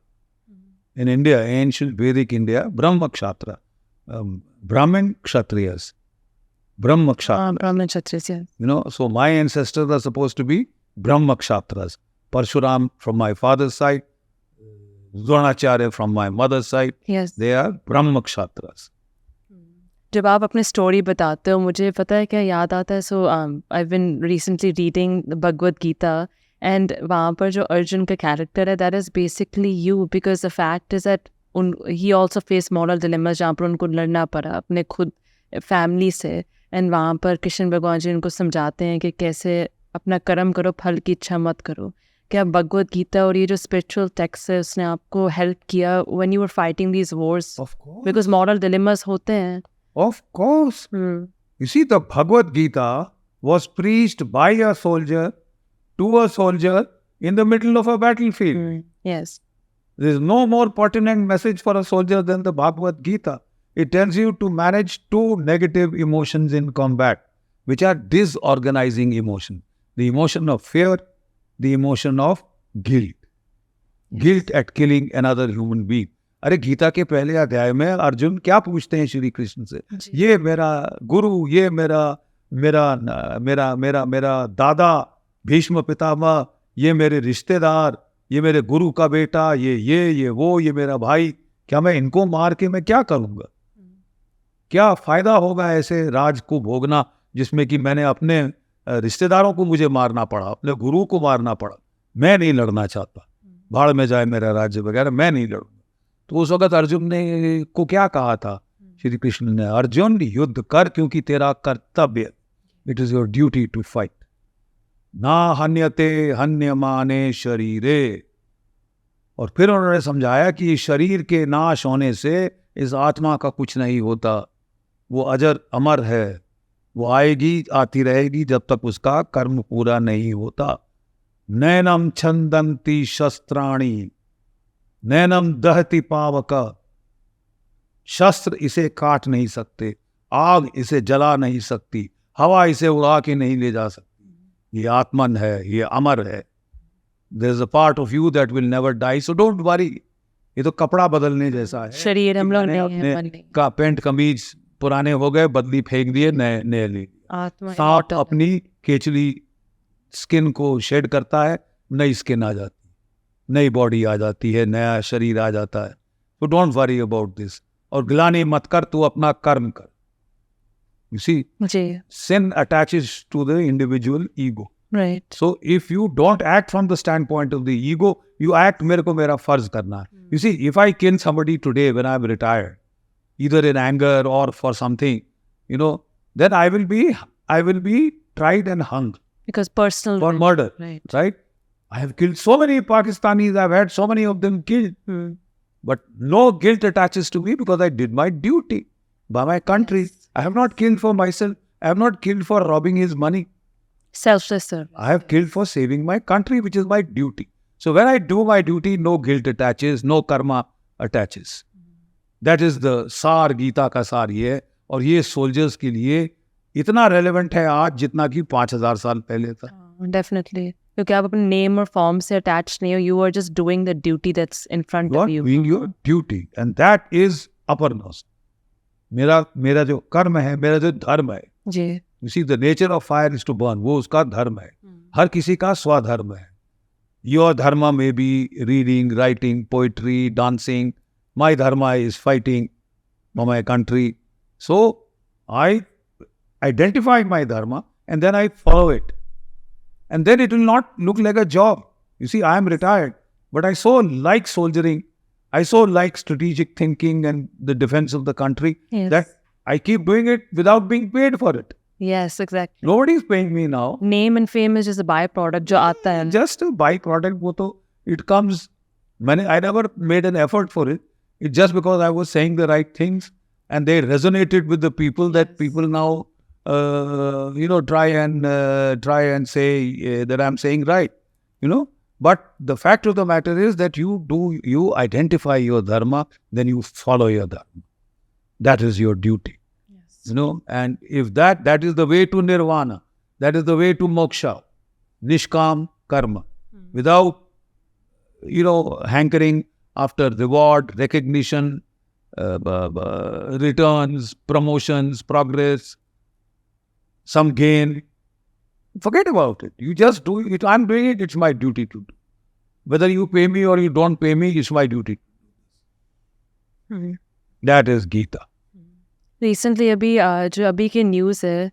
Speaker 1: in India, ancient Vedic India, Brahma Kshatra, Brahmin Kshatriyas, Brahma Kshatra.
Speaker 2: Brahmin Kshatriyas, yes.
Speaker 1: So my ancestors are supposed to be Brahma Kshatras. Parshuram from my father's side, Dronacharya from my mother's side,
Speaker 2: Yes.
Speaker 1: they are Brahma Kshatras.
Speaker 2: जब आप अपने story बताते हो मुझे पता है क्या याद आता है. So I been recently reading Bhagavad Gita and वहाँ पर जो अर्जुन का कैरेक्टर है that is basically you because the fact is that he also face moral dilemmas जहाँ पर उनको लड़ना पड़ा अपने खुद फैमिली से. एंड वहाँ पर कृष्ण भगवान जी उनको समझाते हैं कि कैसे अपना कर्म करो, फल की इच्छा मत करो. क्या भगवद गीता और ये जो स्पिरिचुअल टेक्स्ट है उसने आपको हेल्प किया when you were fighting these Wars?
Speaker 1: Of course.
Speaker 2: Because moral dilemmas होते हैं.
Speaker 1: Of course. You see, the Bhagavad Gita was preached by a soldier to a soldier in the middle of a battlefield.
Speaker 2: Yes.
Speaker 1: There is no more pertinent message for a soldier than the Bhagavad Gita. It tells you to manage two negative emotions in combat, which are disorganizing emotions. The emotion of fear, the emotion of guilt. Guilt at killing another human being. अरे गीता के पहले अध्याय में अर्जुन क्या पूछते हैं श्री कृष्ण से? ये मेरा गुरु, ये मेरा मेरा मेरा मेरा मेरा दादा भीष्म पितामह, ये मेरे रिश्तेदार, ये मेरे गुरु का बेटा, ये वो, ये मेरा भाई, क्या मैं इनको मार के मैं क्या करूंगा? क्या फायदा होगा ऐसे राज को भोगना जिसमें कि मैंने अपने रिश्तेदारों को मुझे मारना पड़ा, अपने गुरु को मारना पड़ा. मैं नहीं लड़ना चाहता, भाड़ में जाए मेरा राज्य वगैरह, मैं नहीं लड़ूंगा. तो उस वक्त अर्जुन ने को क्या कहा था श्री कृष्ण ने? अर्जुन युद्ध कर क्योंकि तेरा कर्तव्य, it is your duty to fight. ना हन्यते हन्यमाने शरीरे. और फिर उन्होंने समझाया कि शरीर के नाश होने से इस आत्मा का कुछ नहीं होता, वो अजर अमर है, वो आएगी आती रहेगी जब तक उसका कर्म पूरा नहीं होता. नैनम छंदंती शस्त्राणी नैनम दहति पावक. शस्त्र इसे काट नहीं सकते, आग इसे जला नहीं सकती, हवा इसे उड़ा के नहीं ले जा सकती. ये आत्मन है, ये अमर है. There is a part of you that will never die, so don't worry. ये तो कपड़ा बदलने जैसा है.
Speaker 2: शरीर हम लोग नहीं है,
Speaker 1: अपने का पेंट कमीज पुराने हो गए, बदली फेंक दिए, नए ले.
Speaker 2: आत्मा
Speaker 1: सांप अपनी केचली स्किन को शेड करता है, नई स्किन आ जाती, नई बॉडी आ जाती है, नया शरीर आ जाता है. तो डोंट वरी अबाउट दिस. और ग्लानि मत कर, तू अपना कर्म कर. यू सी,
Speaker 2: जी,
Speaker 1: sin attaches to the individual ego.
Speaker 2: Right.
Speaker 1: So if you don't act from the standpoint of the ego, you act मेरे को मेरा फर्ज करना है. You see, if I kill somebody today when I'm retired, either in anger or for something, then I will be tried and hung
Speaker 2: Because personal
Speaker 1: for murder,
Speaker 2: right?
Speaker 1: I have killed so many Pakistanis, I've had so many of them killed. But no guilt attaches to me because I did my duty by my country.
Speaker 2: Yes.
Speaker 1: I have not killed for myself. I have not killed for robbing his money.
Speaker 2: Selfless service.
Speaker 1: I have killed for saving my country, which is my duty. So when I do my duty, no guilt attaches, no karma attaches. That is the सार, गीता का सार ये है. और ये soldiers के लिए इतना रेलेवेंट है आज जितना कि 5000 साल पहले था.
Speaker 2: Definitely. क्योंकि आप अपने नेम और फॉर्म से अटैच नहीं हो, you are just doing the duty that's in front
Speaker 1: You are
Speaker 2: of you.
Speaker 1: doing your duty, and that is aparnos. मेरा जो कर्म है, मेरा जो धर्म है.
Speaker 2: जी.
Speaker 1: You see, the nature of fire is to burn. वो उसका धर्म है. हर किसी का स्वधर्म है. Your dharma may be reading, writing, poetry, dancing. My dharma is fighting for my country. So I identify my dharma and then I follow it. And then it will not look like a job. You see, I am retired, but I so like soldiering. I so like strategic thinking and the defense of the country
Speaker 2: Yes.
Speaker 1: that I keep doing it without being paid for it.
Speaker 2: Yes, exactly.
Speaker 1: Nobody is paying me now.
Speaker 2: Name and fame is just a byproduct जो आता है.
Speaker 1: Just a byproduct, वो तो it comes. I never made an effort for it. It's just because I was saying the right things and they resonated with the people that people now, try and say that I'm saying right, But the fact of the matter is that you identify your dharma, then you follow your dharma. That is your duty, And if that is the way to nirvana, that is the way to moksha, nishkam karma, without hankering after reward, recognition, returns, promotions, progress, some gain. Forget about it. You just do it. I'm doing it. It's my duty to do. Whether you pay me or you don't pay me, it's my duty. That is Gita.
Speaker 2: Recently, जो अभी के news है,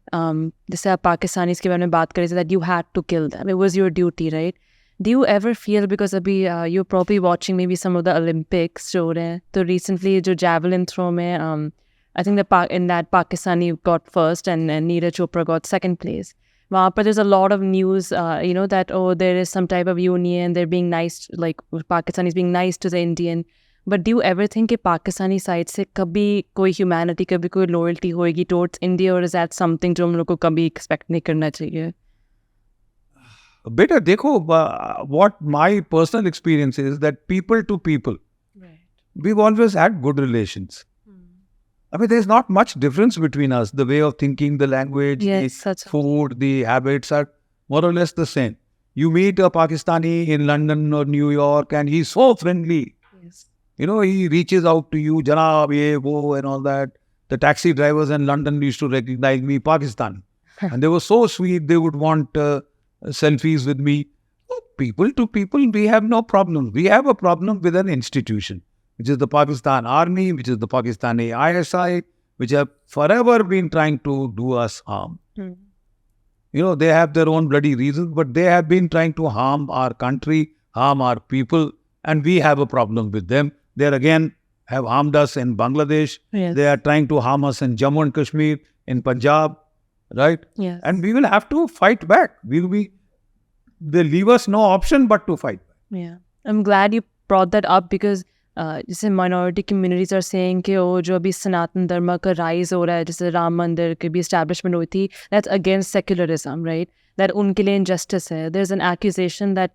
Speaker 2: जैसे आप Pakistanis के बारे में बात कर रहे थे, that you had to kill them. It was your duty, right? Do you ever feel, because अभी you're probably watching maybe some of the Olympics जो हो रहे हैं, तो recently जो javelin throw में, I think in that Pakistani got first and Neeraj Chopra got second place. But there's a lot of news, that, there is some type of union, they're being nice, like Pakistanis being nice to the Indian. But do you ever think कि Pakistani side से कभी कोई humanity, कभी कोई loyalty होएगी towards India, or is that something जो हम लोग को कभी expect नहीं करना चाहिए?
Speaker 1: Beta, देखो, what my personal experience is that people to people, we've always had good relations. I mean, there's not much difference between us. The way of thinking, the language, the food, the habits are more or less the same. You meet a Pakistani in London or New York and he's so friendly.
Speaker 2: Yes.
Speaker 1: He reaches out to you, Janab, ye, wo, and all that. The taxi drivers in London used to recognize me, Pakistan. And they were so sweet, they would want selfies with me. People to people, we have no problem. We have a problem with an institution, which is the Pakistan Army, which is the Pakistani ISI, which have forever been trying to do us harm. They have their own bloody reasons, but they have been trying to harm our country, harm our people, and we have a problem with them. They again have harmed us in Bangladesh.
Speaker 2: Yes.
Speaker 1: They are trying to harm us in Jammu and Kashmir, in Punjab, right?
Speaker 2: Yes.
Speaker 1: And we will have to fight back. They leave us no option but to fight back.
Speaker 2: Yeah. I'm glad you brought that up, because जैसे minority communities are saying कि जो अभी सनातन धर्म का rise हो रहा है, जैसे राम मंदिर की भी establishment हुई थी, that's against secularism, right? That उनके लिए injustice है. There's an accusation that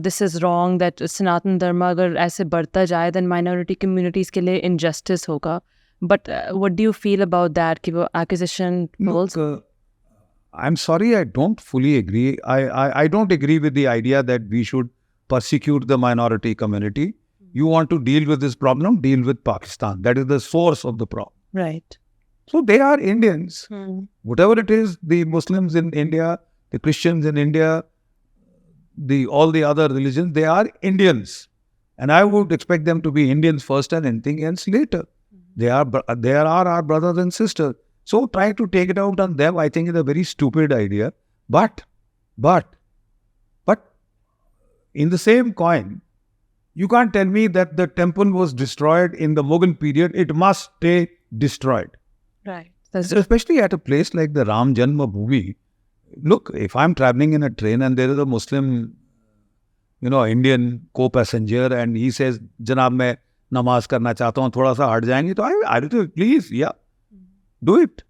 Speaker 2: this is wrong, that सनातन धर्म अगर ऐसे बढ़ता जाए, then minority communities के लिए injustice होगा. But what do you feel about that? कि वो accusation falls?
Speaker 1: Look, I'm sorry, I don't fully agree. I don't agree with the idea that we should persecute the minority community. You want to deal with this problem, deal with Pakistan. That is the source of the problem.
Speaker 2: Right.
Speaker 1: So they are Indians. Whatever it is, the Muslims in India, the Christians in India, all the other religions, they are Indians. And I would expect them to be Indians first and anything else later. They are our brothers and sisters. So trying to take it out on them, I think, is a very stupid idea. But in the same coin, you can't tell me that the temple was destroyed in the Mughal period. It must stay destroyed.
Speaker 2: Right.
Speaker 1: Especially at a place like the Ram Janmabhoomi. Look, if I'm traveling in a train and there is a Muslim, Indian co-passenger and he says, Janab, मैं नमाज करना चाहता हूँ, थोड़ा सा हट जाएंगे, तो I will please, yeah, do it.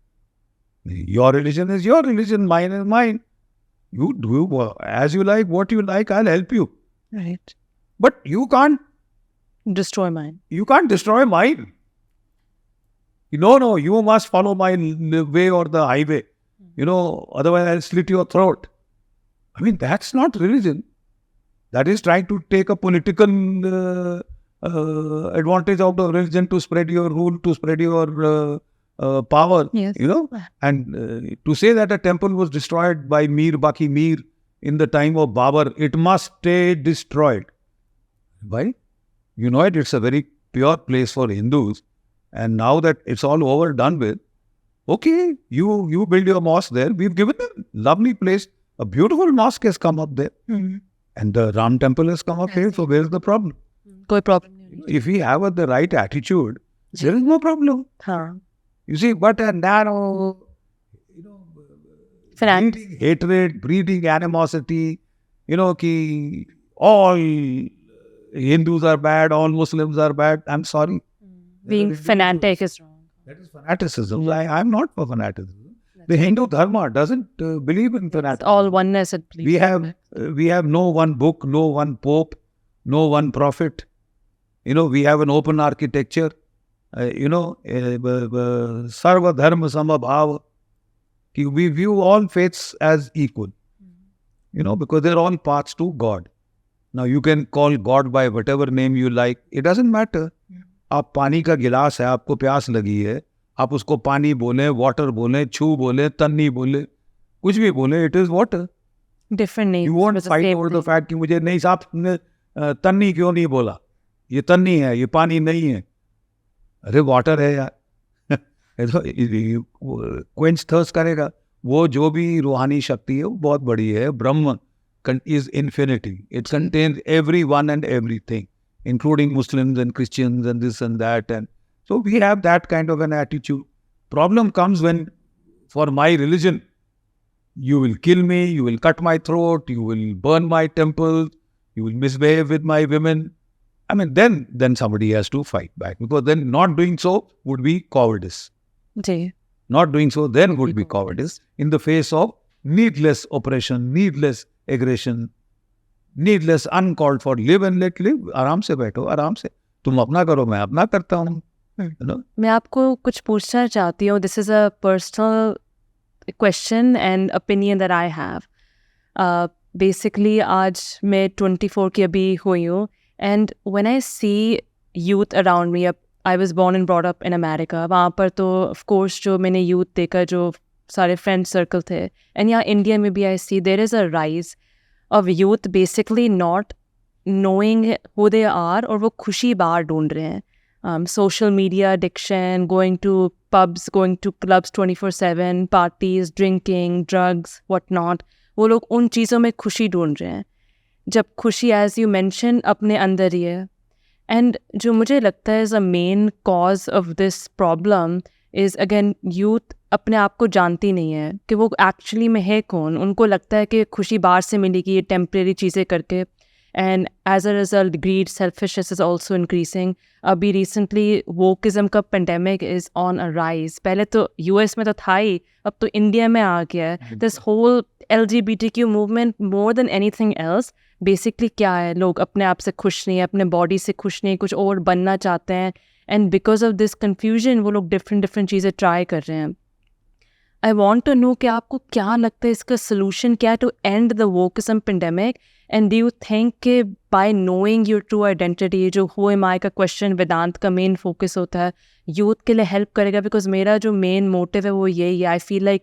Speaker 1: Your religion is your religion, mine is mine. You do as you like, what you like, I'll help you.
Speaker 2: Right.
Speaker 1: But you can't
Speaker 2: destroy mine.
Speaker 1: You can't destroy mine. No, you must follow my way or the highway. Otherwise I'll slit your throat. I mean, that's not religion. That is trying to take a political advantage out of religion to spread your rule, to spread your power.
Speaker 2: Yes.
Speaker 1: And to say that a temple was destroyed by Mir Baki Mir in the time of Babur, it must stay destroyed. Why? It's a very pure place for Hindus. And now that it's all over, done with, okay, you build your mosque there. We've given a lovely place. A beautiful mosque has come up there.
Speaker 2: Mm-hmm.
Speaker 1: And the Ram temple has come up here. So where's the problem?
Speaker 2: कोई problem नहीं.
Speaker 1: If we have the right attitude, there is no problem.
Speaker 2: हाँ.
Speaker 1: You see, but a narrow, breeding hatred, breeding animosity, ki all Hindus are bad, all Muslims are bad. I'm sorry.
Speaker 2: Being fanatic is wrong.
Speaker 1: That is fanaticism. I'm not for fanaticism. The Hindu Dharma doesn't believe in
Speaker 2: It's
Speaker 1: fanaticism.
Speaker 2: all oneness, it believes.
Speaker 1: We have no one book, no one pope, no one prophet. We have an open architecture. Sarva dharma samabhava. We view all faiths as equal. Because they're all paths to God. Now you can call God by whatever name you like. It doesn't matter. आप पानी का गिलास है, आपको प्यास लगी है, आप उसको पानी बोले, वाटर बोले, छू बोले, तन्नी बोले, कुछ भी बोले, it is water.
Speaker 2: Different names.
Speaker 1: You won't
Speaker 2: but the
Speaker 1: fight
Speaker 2: same
Speaker 1: over the
Speaker 2: thing.
Speaker 1: fact कि मुझे नहीं साहब तुमने तन्नी क्यों नहीं बोला, ये तन्नी है, ये पानी नहीं है, अरे वाटर है यार. क्वेंच थर्स्ट करेगा. वो जो भी रूहानी शक्ति है वो बहुत बड़ी है. ब्रह्म is infinity. It contains everyone and everything, including Muslims and Christians and this and that. And so we have that kind of an attitude. Problem comes when, for my religion, you will kill me, you will cut my throat, you will burn my temple, you will misbehave with my women. I mean, then somebody has to fight back, because then not doing so would be cowardice.
Speaker 2: Ji.
Speaker 1: Not doing so then would be cowardice in the face of needless oppression, needless aggression, needless uncalled for. Live and let live. आराम से बैठो, आराम से. तुम अपना करो, मैं अपना करता हूँ.
Speaker 2: मैं आपको कुछ पूछना चाहती हूँ. This is a personal question and opinion that I have. Basically, आज मैं 24 की अभी हुई हूँ, and when I see youth around me, I was born and brought up in America. वहाँ पर तो of course जो मैंने youth देखा, जो सारे friend circle थे, and यहाँ India में भी I see there is a rise of youth basically not knowing who they are, और वो खुशी बाहर ढूंढ रहे हैं. Social media addiction, going to pubs, going to clubs 24/7, parties, drinking, drugs, whatnot. वो लोग उन चीज़ों में खुशी ढूंढ रहे हैं, जब खुशी as you mentioned अपने अंदर ही है. And जो मुझे लगता है is a main cause of this problem is again youth अपने आप को जानती नहीं है कि वो actually में है कौन. उनको लगता है कि खुशी बाहर से मिलेगी ये temporary चीज़ें करके, and as a result greed, selfishness is also increasing. अभी recently wokeism का pandemic is on a rise. पहले तो US में तो था ही, अब तो इंडिया में आ गया है. This whole LGBTQ movement more than anything else basically क्या है, लोग अपने आप से खुश नहीं है, अपने बॉडी से खुश नहीं, कुछ और बनना चाहते हैं, and because of this confusion वो लोग different चीज़ें try कर रहे हैं. I want to know कि आपको क्या लगता है इसका solution क्या है to end the wokeism pandemic, and do you think कि by knowing your true identity, जो who am I का question वेदांत का main focus होता है, youth के लिए help करेगा? Because मेरा जो main motive है वो यही है. I feel like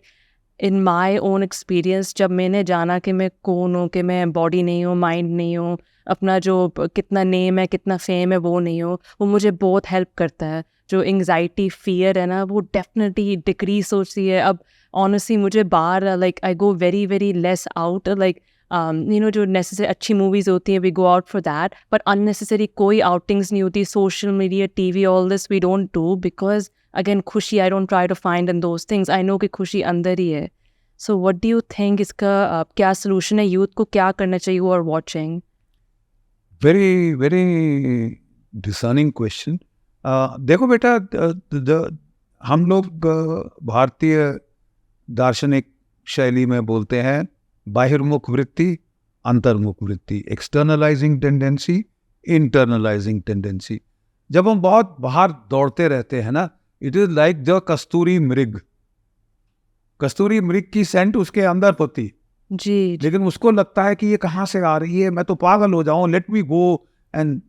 Speaker 2: in my own experience जब मैंने जाना कि मैं कौन हूँ, कि मैं body नहीं हूँ, mind नहीं हूँ, अपना जो कितना name है, कितना fame है वो नहीं हो, वो मुझे बहुत help करता है. जो anxiety, fear है ना, वो definitely decrease होती है. अब honestly मुझे बाहर like I go very less out, like जो necessary अच्छी movies होती हैं we go out for that, but unnecessary कोई outings नहीं होती. Social media, TV, all this we don't do because again खुशी I don't try to find in those things. I know कि खुशी अंदर ही है. So what do you think इसका क्या solution है? youth को क्या करना चाहिए who are watching?
Speaker 1: very discerning question. देखो बेटा, हम लोग भारतीय दार्शनिक शैली में बोलते हैं बाहिर्मुख वृत्ति, अंतर्मुख वृत्ति, एक्सटर्नलाइजिंग टेंडेंसी, इंटरनलाइजिंग टेंडेंसी. जब हम बहुत बाहर दौड़ते रहते हैं ना, इट इज लाइक द कस्तूरी मृग. कस्तूरी मृग की सेंट उसके अंदर होती
Speaker 2: जी,
Speaker 1: लेकिन उसको लगता है कि ये कहाँ से आ रही है, मैं तो पागल हो जाऊं, let me go and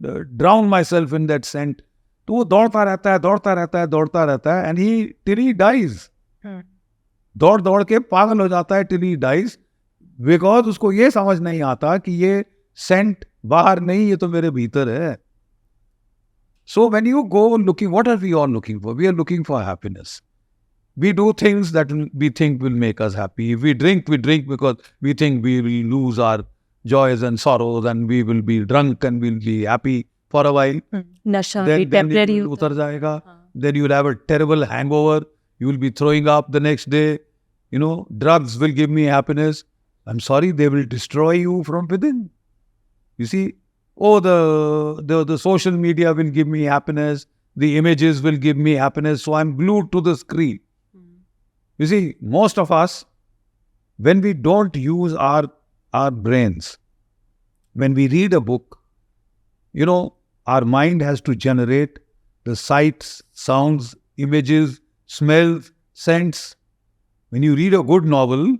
Speaker 1: drown myself in that scent. तो वो दौड़ता रहता है and he till he dies. दौड़ के पागल हो जाता है टिल ही डाइज, बिकॉज उसको ये समझ नहीं आता कि ये सेंट बाहर नहीं, ये तो मेरे भीतर है. So when you go looking, what are we all looking for? We are looking for happiness. We do things that we think will make us happy. If we drink because we think we will lose our joys and sorrows, and we will be drunk and we'll be happy for a while.
Speaker 2: नशा
Speaker 1: Then
Speaker 2: भी temporary
Speaker 1: it will
Speaker 2: होता
Speaker 1: उतर जाएगा. Then you will have a terrible hangover. You will be throwing up the next day. Drugs will give me happiness. I'm sorry, they will destroy you from within. You see, oh, the social media will give me happiness, the images will give me happiness, so I'm glued to the screen. You see, most of us, when we don't use our brains, when we read a book, you know, our mind has to generate the sights, sounds, images, smells, scents. When you read a good novel,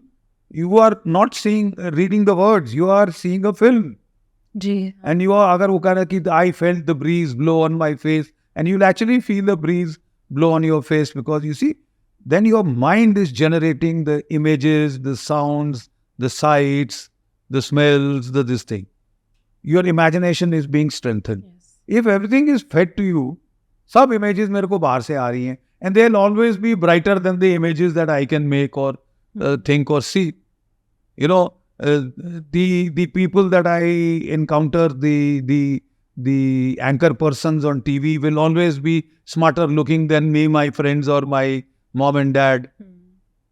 Speaker 1: you are not reading the words, you are seeing a film.
Speaker 2: Ji
Speaker 1: And you are, agar wo kehna ki I felt the breeze blow on my face, and you'll actually feel the breeze blow on your face, because you see, then your mind is generating the images, the sounds, the sights, the smells, this thing. Your imagination is being strengthened.
Speaker 2: yes.
Speaker 1: If everything is fed to you, सब images मेरे को बाहर से आ रही हैं, and they'll always be brighter than the images that I can make or think or see. You know, the people that I encounter, the anchor persons on TV will always be smarter looking than me, my friends, or my mom and dad.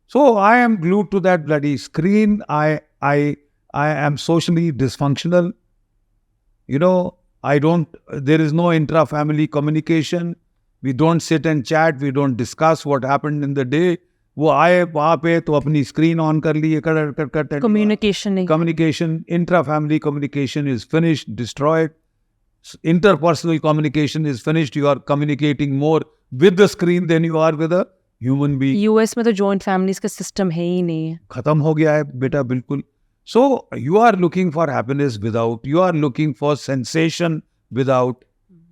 Speaker 1: So I am glued to that bloody screen. I am socially dysfunctional. You know, there is no intra-family communication. We don't sit and chat. We don't discuss what happened in the day. वो आए वहाँ पे तो अपनी screen on कर ली, कर
Speaker 2: Communication नहीं
Speaker 1: communication, intra-family communication is finished, destroyed. Interpersonal communication is finished. You are communicating more with the screen than you are with a human being.
Speaker 2: US में तो joint families का system है ही नहीं.
Speaker 1: खत्म हो गया है बेटा बिल्कुल. So you are looking for happiness without, you are looking for sensation without,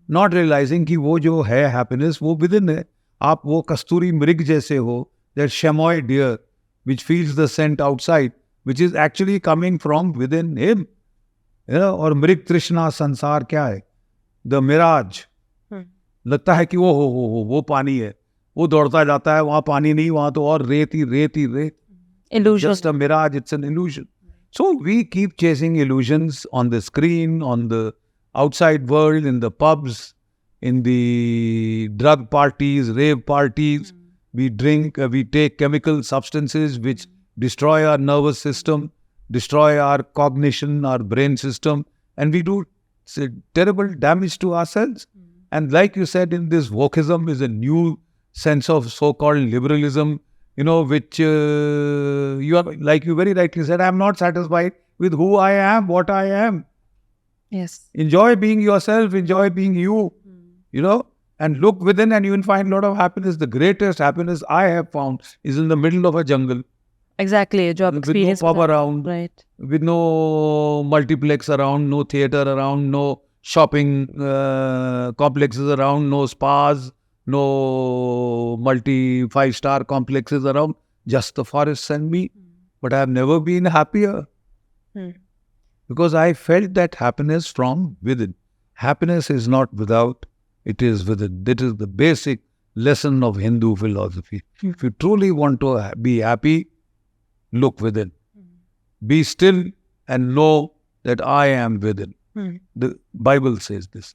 Speaker 1: not realizing कि वो जो है happiness वो within है. आप वो कस्तूरी मृग जैसे हो, that chamois deer which feels the scent outside, which is actually coming from within him. You know, और मृग तृष्णा संसार क्या है? The mirage. लगता है कि वो पानी है, वो दौड़ता जाता है, वहाँ पानी नहीं, वहाँ तो और रेत ही रेत.
Speaker 2: Illusion.
Speaker 1: Just a mirage, it's an illusion. So we keep chasing illusions on the screen, on the outside world, in the pubs, in the drug parties, rave parties. We drink, we take chemical substances which destroy our nervous system, destroy our cognition, our brain system, and we do terrible damage to ourselves. And like you said, in this wokeism is a new sense of so-called liberalism, you know, which you are, like you very rightly said, I am not satisfied with who I am, what I am.
Speaker 2: Yes.
Speaker 1: Enjoy being yourself, enjoy being you, you know, and look within and you will find a lot of happiness. The greatest happiness I have found is in the middle of a jungle.
Speaker 2: Exactly. जो आप
Speaker 1: With no
Speaker 2: experience
Speaker 1: pub
Speaker 2: बता-
Speaker 1: around,
Speaker 2: Right.
Speaker 1: with no multiplex around, no theater around, no shopping complexes around, no spas, no five-star complexes around, just the forests and me. But I have never been happier because I felt that happiness from within. Happiness is not without, it is within. That is the basic lesson of Hindu philosophy. If you truly want to be happy, look within. Be still and know that I am within. The Bible says this.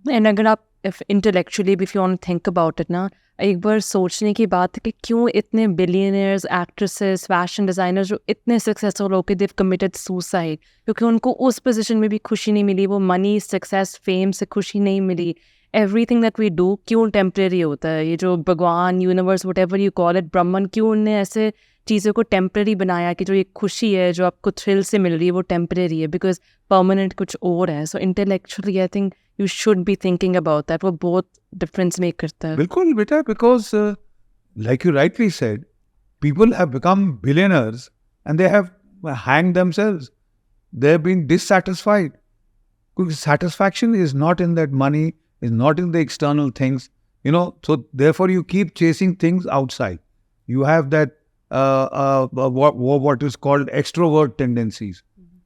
Speaker 2: And अगर आप if intellectually if you want to think about it ना, एक बार सोचने की बात है कि क्यों इतने billionaires, actresses, fashion designers जो इतने successful होके they've committed suicide, क्योंकि उनको उस position में भी खुशी नहीं मिली, वो money, success, fame से खुशी नहीं मिली. Everything that we do क्यों temporary होता है? ये जो भगवान, universe, whatever you call it, ब्रह्मन क्यों उनने ऐसे चीज़ों को temporary बनाया कि जो ये खुशी है जो आपको thrill से मिल रही है वो temporary है, because permanent कुछ और है. So intellectually I think you should be thinking about that. वो बहुत difference make करता है.
Speaker 1: Bilkul, beta, because like you rightly said, people have become billionaires and they have hanged themselves. They have been dissatisfied. Because satisfaction is not in that money, is not in the external things, you know. So therefore you keep chasing things outside. You have that what is called extrovert tendencies.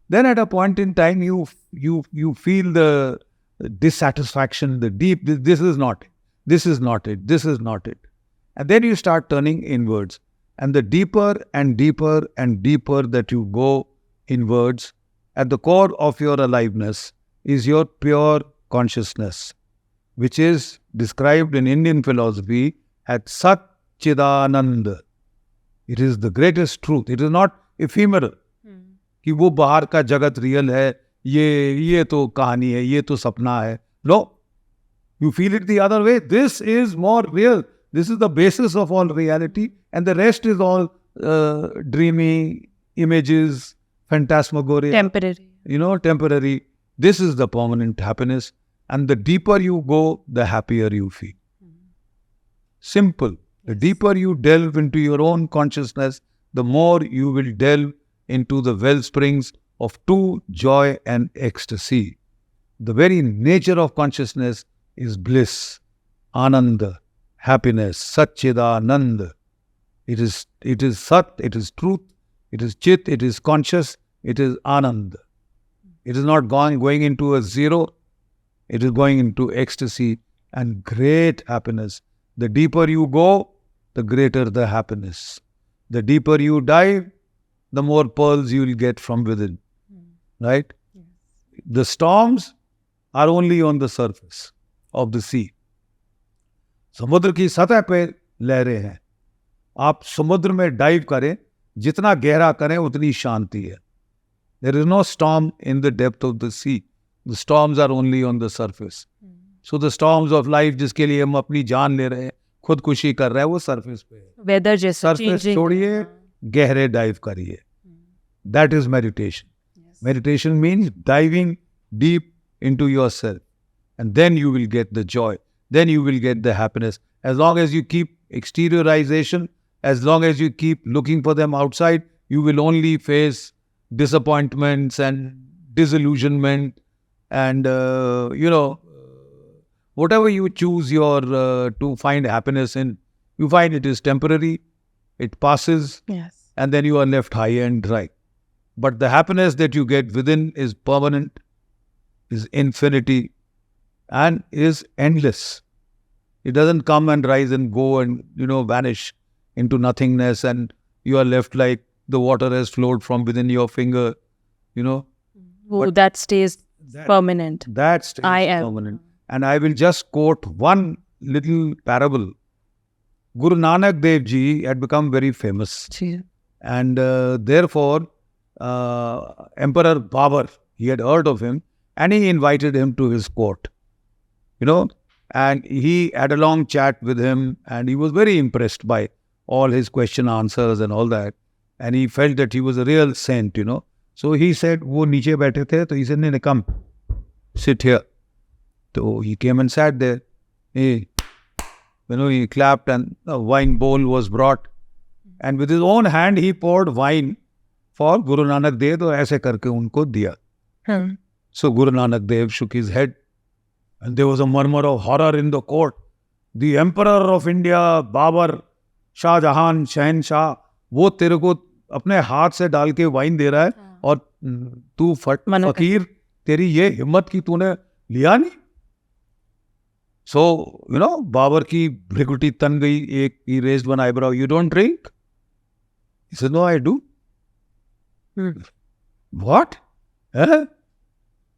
Speaker 1: Then at a point in time you feel the dissatisfaction, the deep, this is not it, this is not it, this is not it. And then you start turning inwards. And the deeper and deeper and deeper that you go inwards, at the core of your aliveness is your pure consciousness, which is described in Indian philosophy as Sat Chidananda. It is the greatest truth. It is not ephemeral. कि वो बाहर का जगत real है ये तो कहानी है, ये तो सपना है. No, you feel it the other way. This is more real. This is the basis of all reality, and the rest is all dreamy images, phantasmagoria.
Speaker 2: Temporary.
Speaker 1: Temporary. This is the permanent happiness, and the deeper you go, the happier you feel. Simple. The deeper you delve into your own consciousness, the more you will delve into the well springs of true joy and ecstasy. The very nature of consciousness is bliss, ananda, happiness, satchidananda. It is sat, it is truth, it is chit, it is conscious, it is ananda. It is not going into a zero, it is going into ecstasy and great happiness. The deeper you go, the greater the happiness. The deeper you dive, the more pearls you will get from within. Right?
Speaker 2: Yes.
Speaker 1: The storms are only on the surface of the sea. समुद्र की सतह पे लहरें हैं. आप समुद्र में dive करें, जितना गहरा करें उतनी शांति है. There is no storm in the depth of the sea. The storms are only on the surface. So the storms of life जिसके लिए हम अपनी जान ले रहे हैं, खुदकुशी कर रहे हैं, वो सरफेस पे है.
Speaker 2: Weather just
Speaker 1: surface
Speaker 2: changing.
Speaker 1: छोड़िए, गहरे डाइव करिए. That is meditation.
Speaker 2: Yes.
Speaker 1: Meditation means diving deep into yourself, and then you will get the joy. Then you will get the happiness. As long as you keep exteriorization, as long as you keep looking for them outside, you will only face disappointments and disillusionment and whatever you choose to find happiness in, you find it is temporary, it passes,
Speaker 2: Yes.
Speaker 1: and then you are left high and dry. But the happiness that you get within is permanent, is infinity, and is endless. It doesn't come and rise and go and, vanish into nothingness, and you are left like the water has flowed from within your finger,
Speaker 2: Oh,
Speaker 1: But
Speaker 2: that stays
Speaker 1: that-
Speaker 2: permanent.
Speaker 1: that stays
Speaker 2: I am.
Speaker 1: permanent. And I will just quote one little parable. Guru Nanak Dev Ji had become very famous. And therefore, Emperor Babur, he had heard of him, and he invited him to his court. And he had a long chat with him, and he was very impressed by all his question answers and all that. And he felt that he was a real saint, So he said, wo niche baithe the, so he said, "No, come, sit here." So he came and sat there. He clapped, and a wine bowl was brought. And with his own hand, he poured wine for Guru Nanak Dev, तो ऐसे करके उनको दिया. So Guru Nanak Dev shook his head, and there was a murmur of horror in the court. The Emperor of India, Babur, Shah Jahan, Shahenshah, वो तेरे को अपने हाथ से डाल के वाइन दे रहा है, और तू फकीर, तेरी ये हिम्मत की तूने लिया नहीं. So, बाबर की भ्रिकुटी तन गई एक. He raised one eyebrow. You don't drink? He said, "No, I do." What?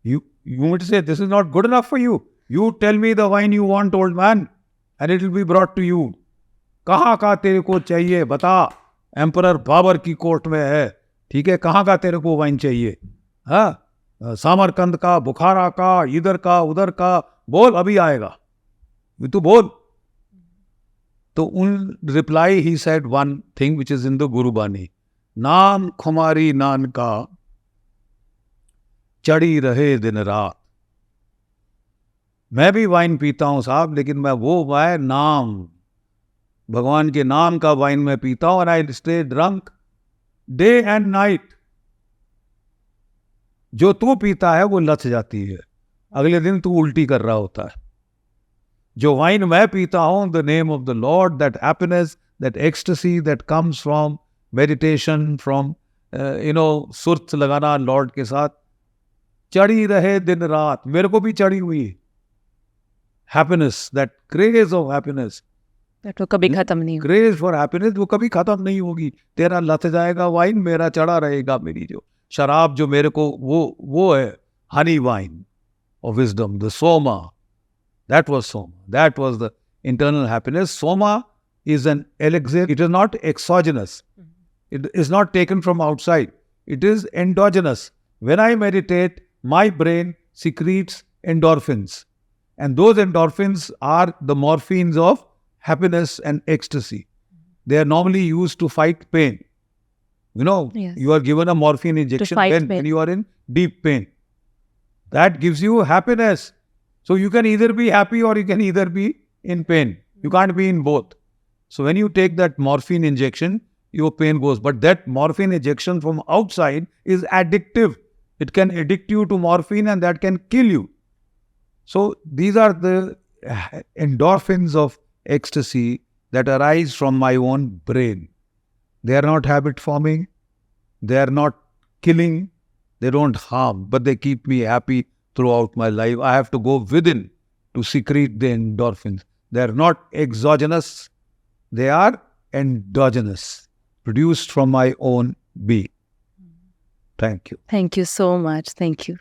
Speaker 1: You want to say this is not good enough for you? You tell me the wine you want, old man, and it will be brought to you. कहाँ का तेरे को चाहिए बता. Emperor Babar की court में है, ठीक है, कहाँ का तेरे को वाइन चाहिए? हाँ, सामरकंद का, बुखारा का, इधर का, उधर का, बोल, अभी आएगा, तू बोल. तो उन reply he said one thing which is in the Gurbani. नाम खुमारी नान का चढ़ी रहे दिन रात. मैं भी वाइन पीता हूं साहब, लेकिन मैं वो वाइन नाम, भगवान के नाम का वाइन मैं पीता हूं, and I stay drunk day and night. जो तू पीता है वो लथ जाती है, अगले दिन तू उल्टी कर रहा होता है. जो वाइन मैं पीता हूं, the name of the lord, that happiness, that ecstasy that comes from meditation, from सुर्त लगाना लॉर्ड के साथ, चढ़ी रहे दिन रात. मेरे को भी चढ़ी हुई है happiness, that craze of happiness,
Speaker 2: तो कभी खत्म नहीं होगा.
Speaker 1: क्रेज फॉर हैप्पीनेस, वो कभी खत्म नहीं होगी. तेरा लथ जाएगा वाइन, मेरा चढ़ा रहेगा. मेरी जो शराब जो मेरे को, वो है Honey wine of wisdom, the Soma. That was Soma. That was the internal happiness. Soma is an elixir. It is not exogenous. It is not taken from outside. It is endogenous. When I meditate, my brain secretes endorphins. And those endorphins are the morphines of happiness and ecstasy. They are normally used to fight pain.
Speaker 2: Yes.
Speaker 1: You are given a morphine injection
Speaker 2: fight
Speaker 1: when
Speaker 2: pain.
Speaker 1: you are in deep pain. That gives you happiness. So you can either be happy or you can either be in pain. You can't be in both. So when you take that morphine injection, your pain goes. But that morphine injection from outside is addictive. It can addict you to morphine and that can kill you. So these are the endorphins of ecstasy that arise from my own brain. They are not habit forming. They are not killing. They don't harm, but they keep me happy throughout my life. I have to go within to secrete the endorphins. They are not exogenous. They are endogenous, produced from my own being. Thank you.
Speaker 2: Thank you so much. Thank you.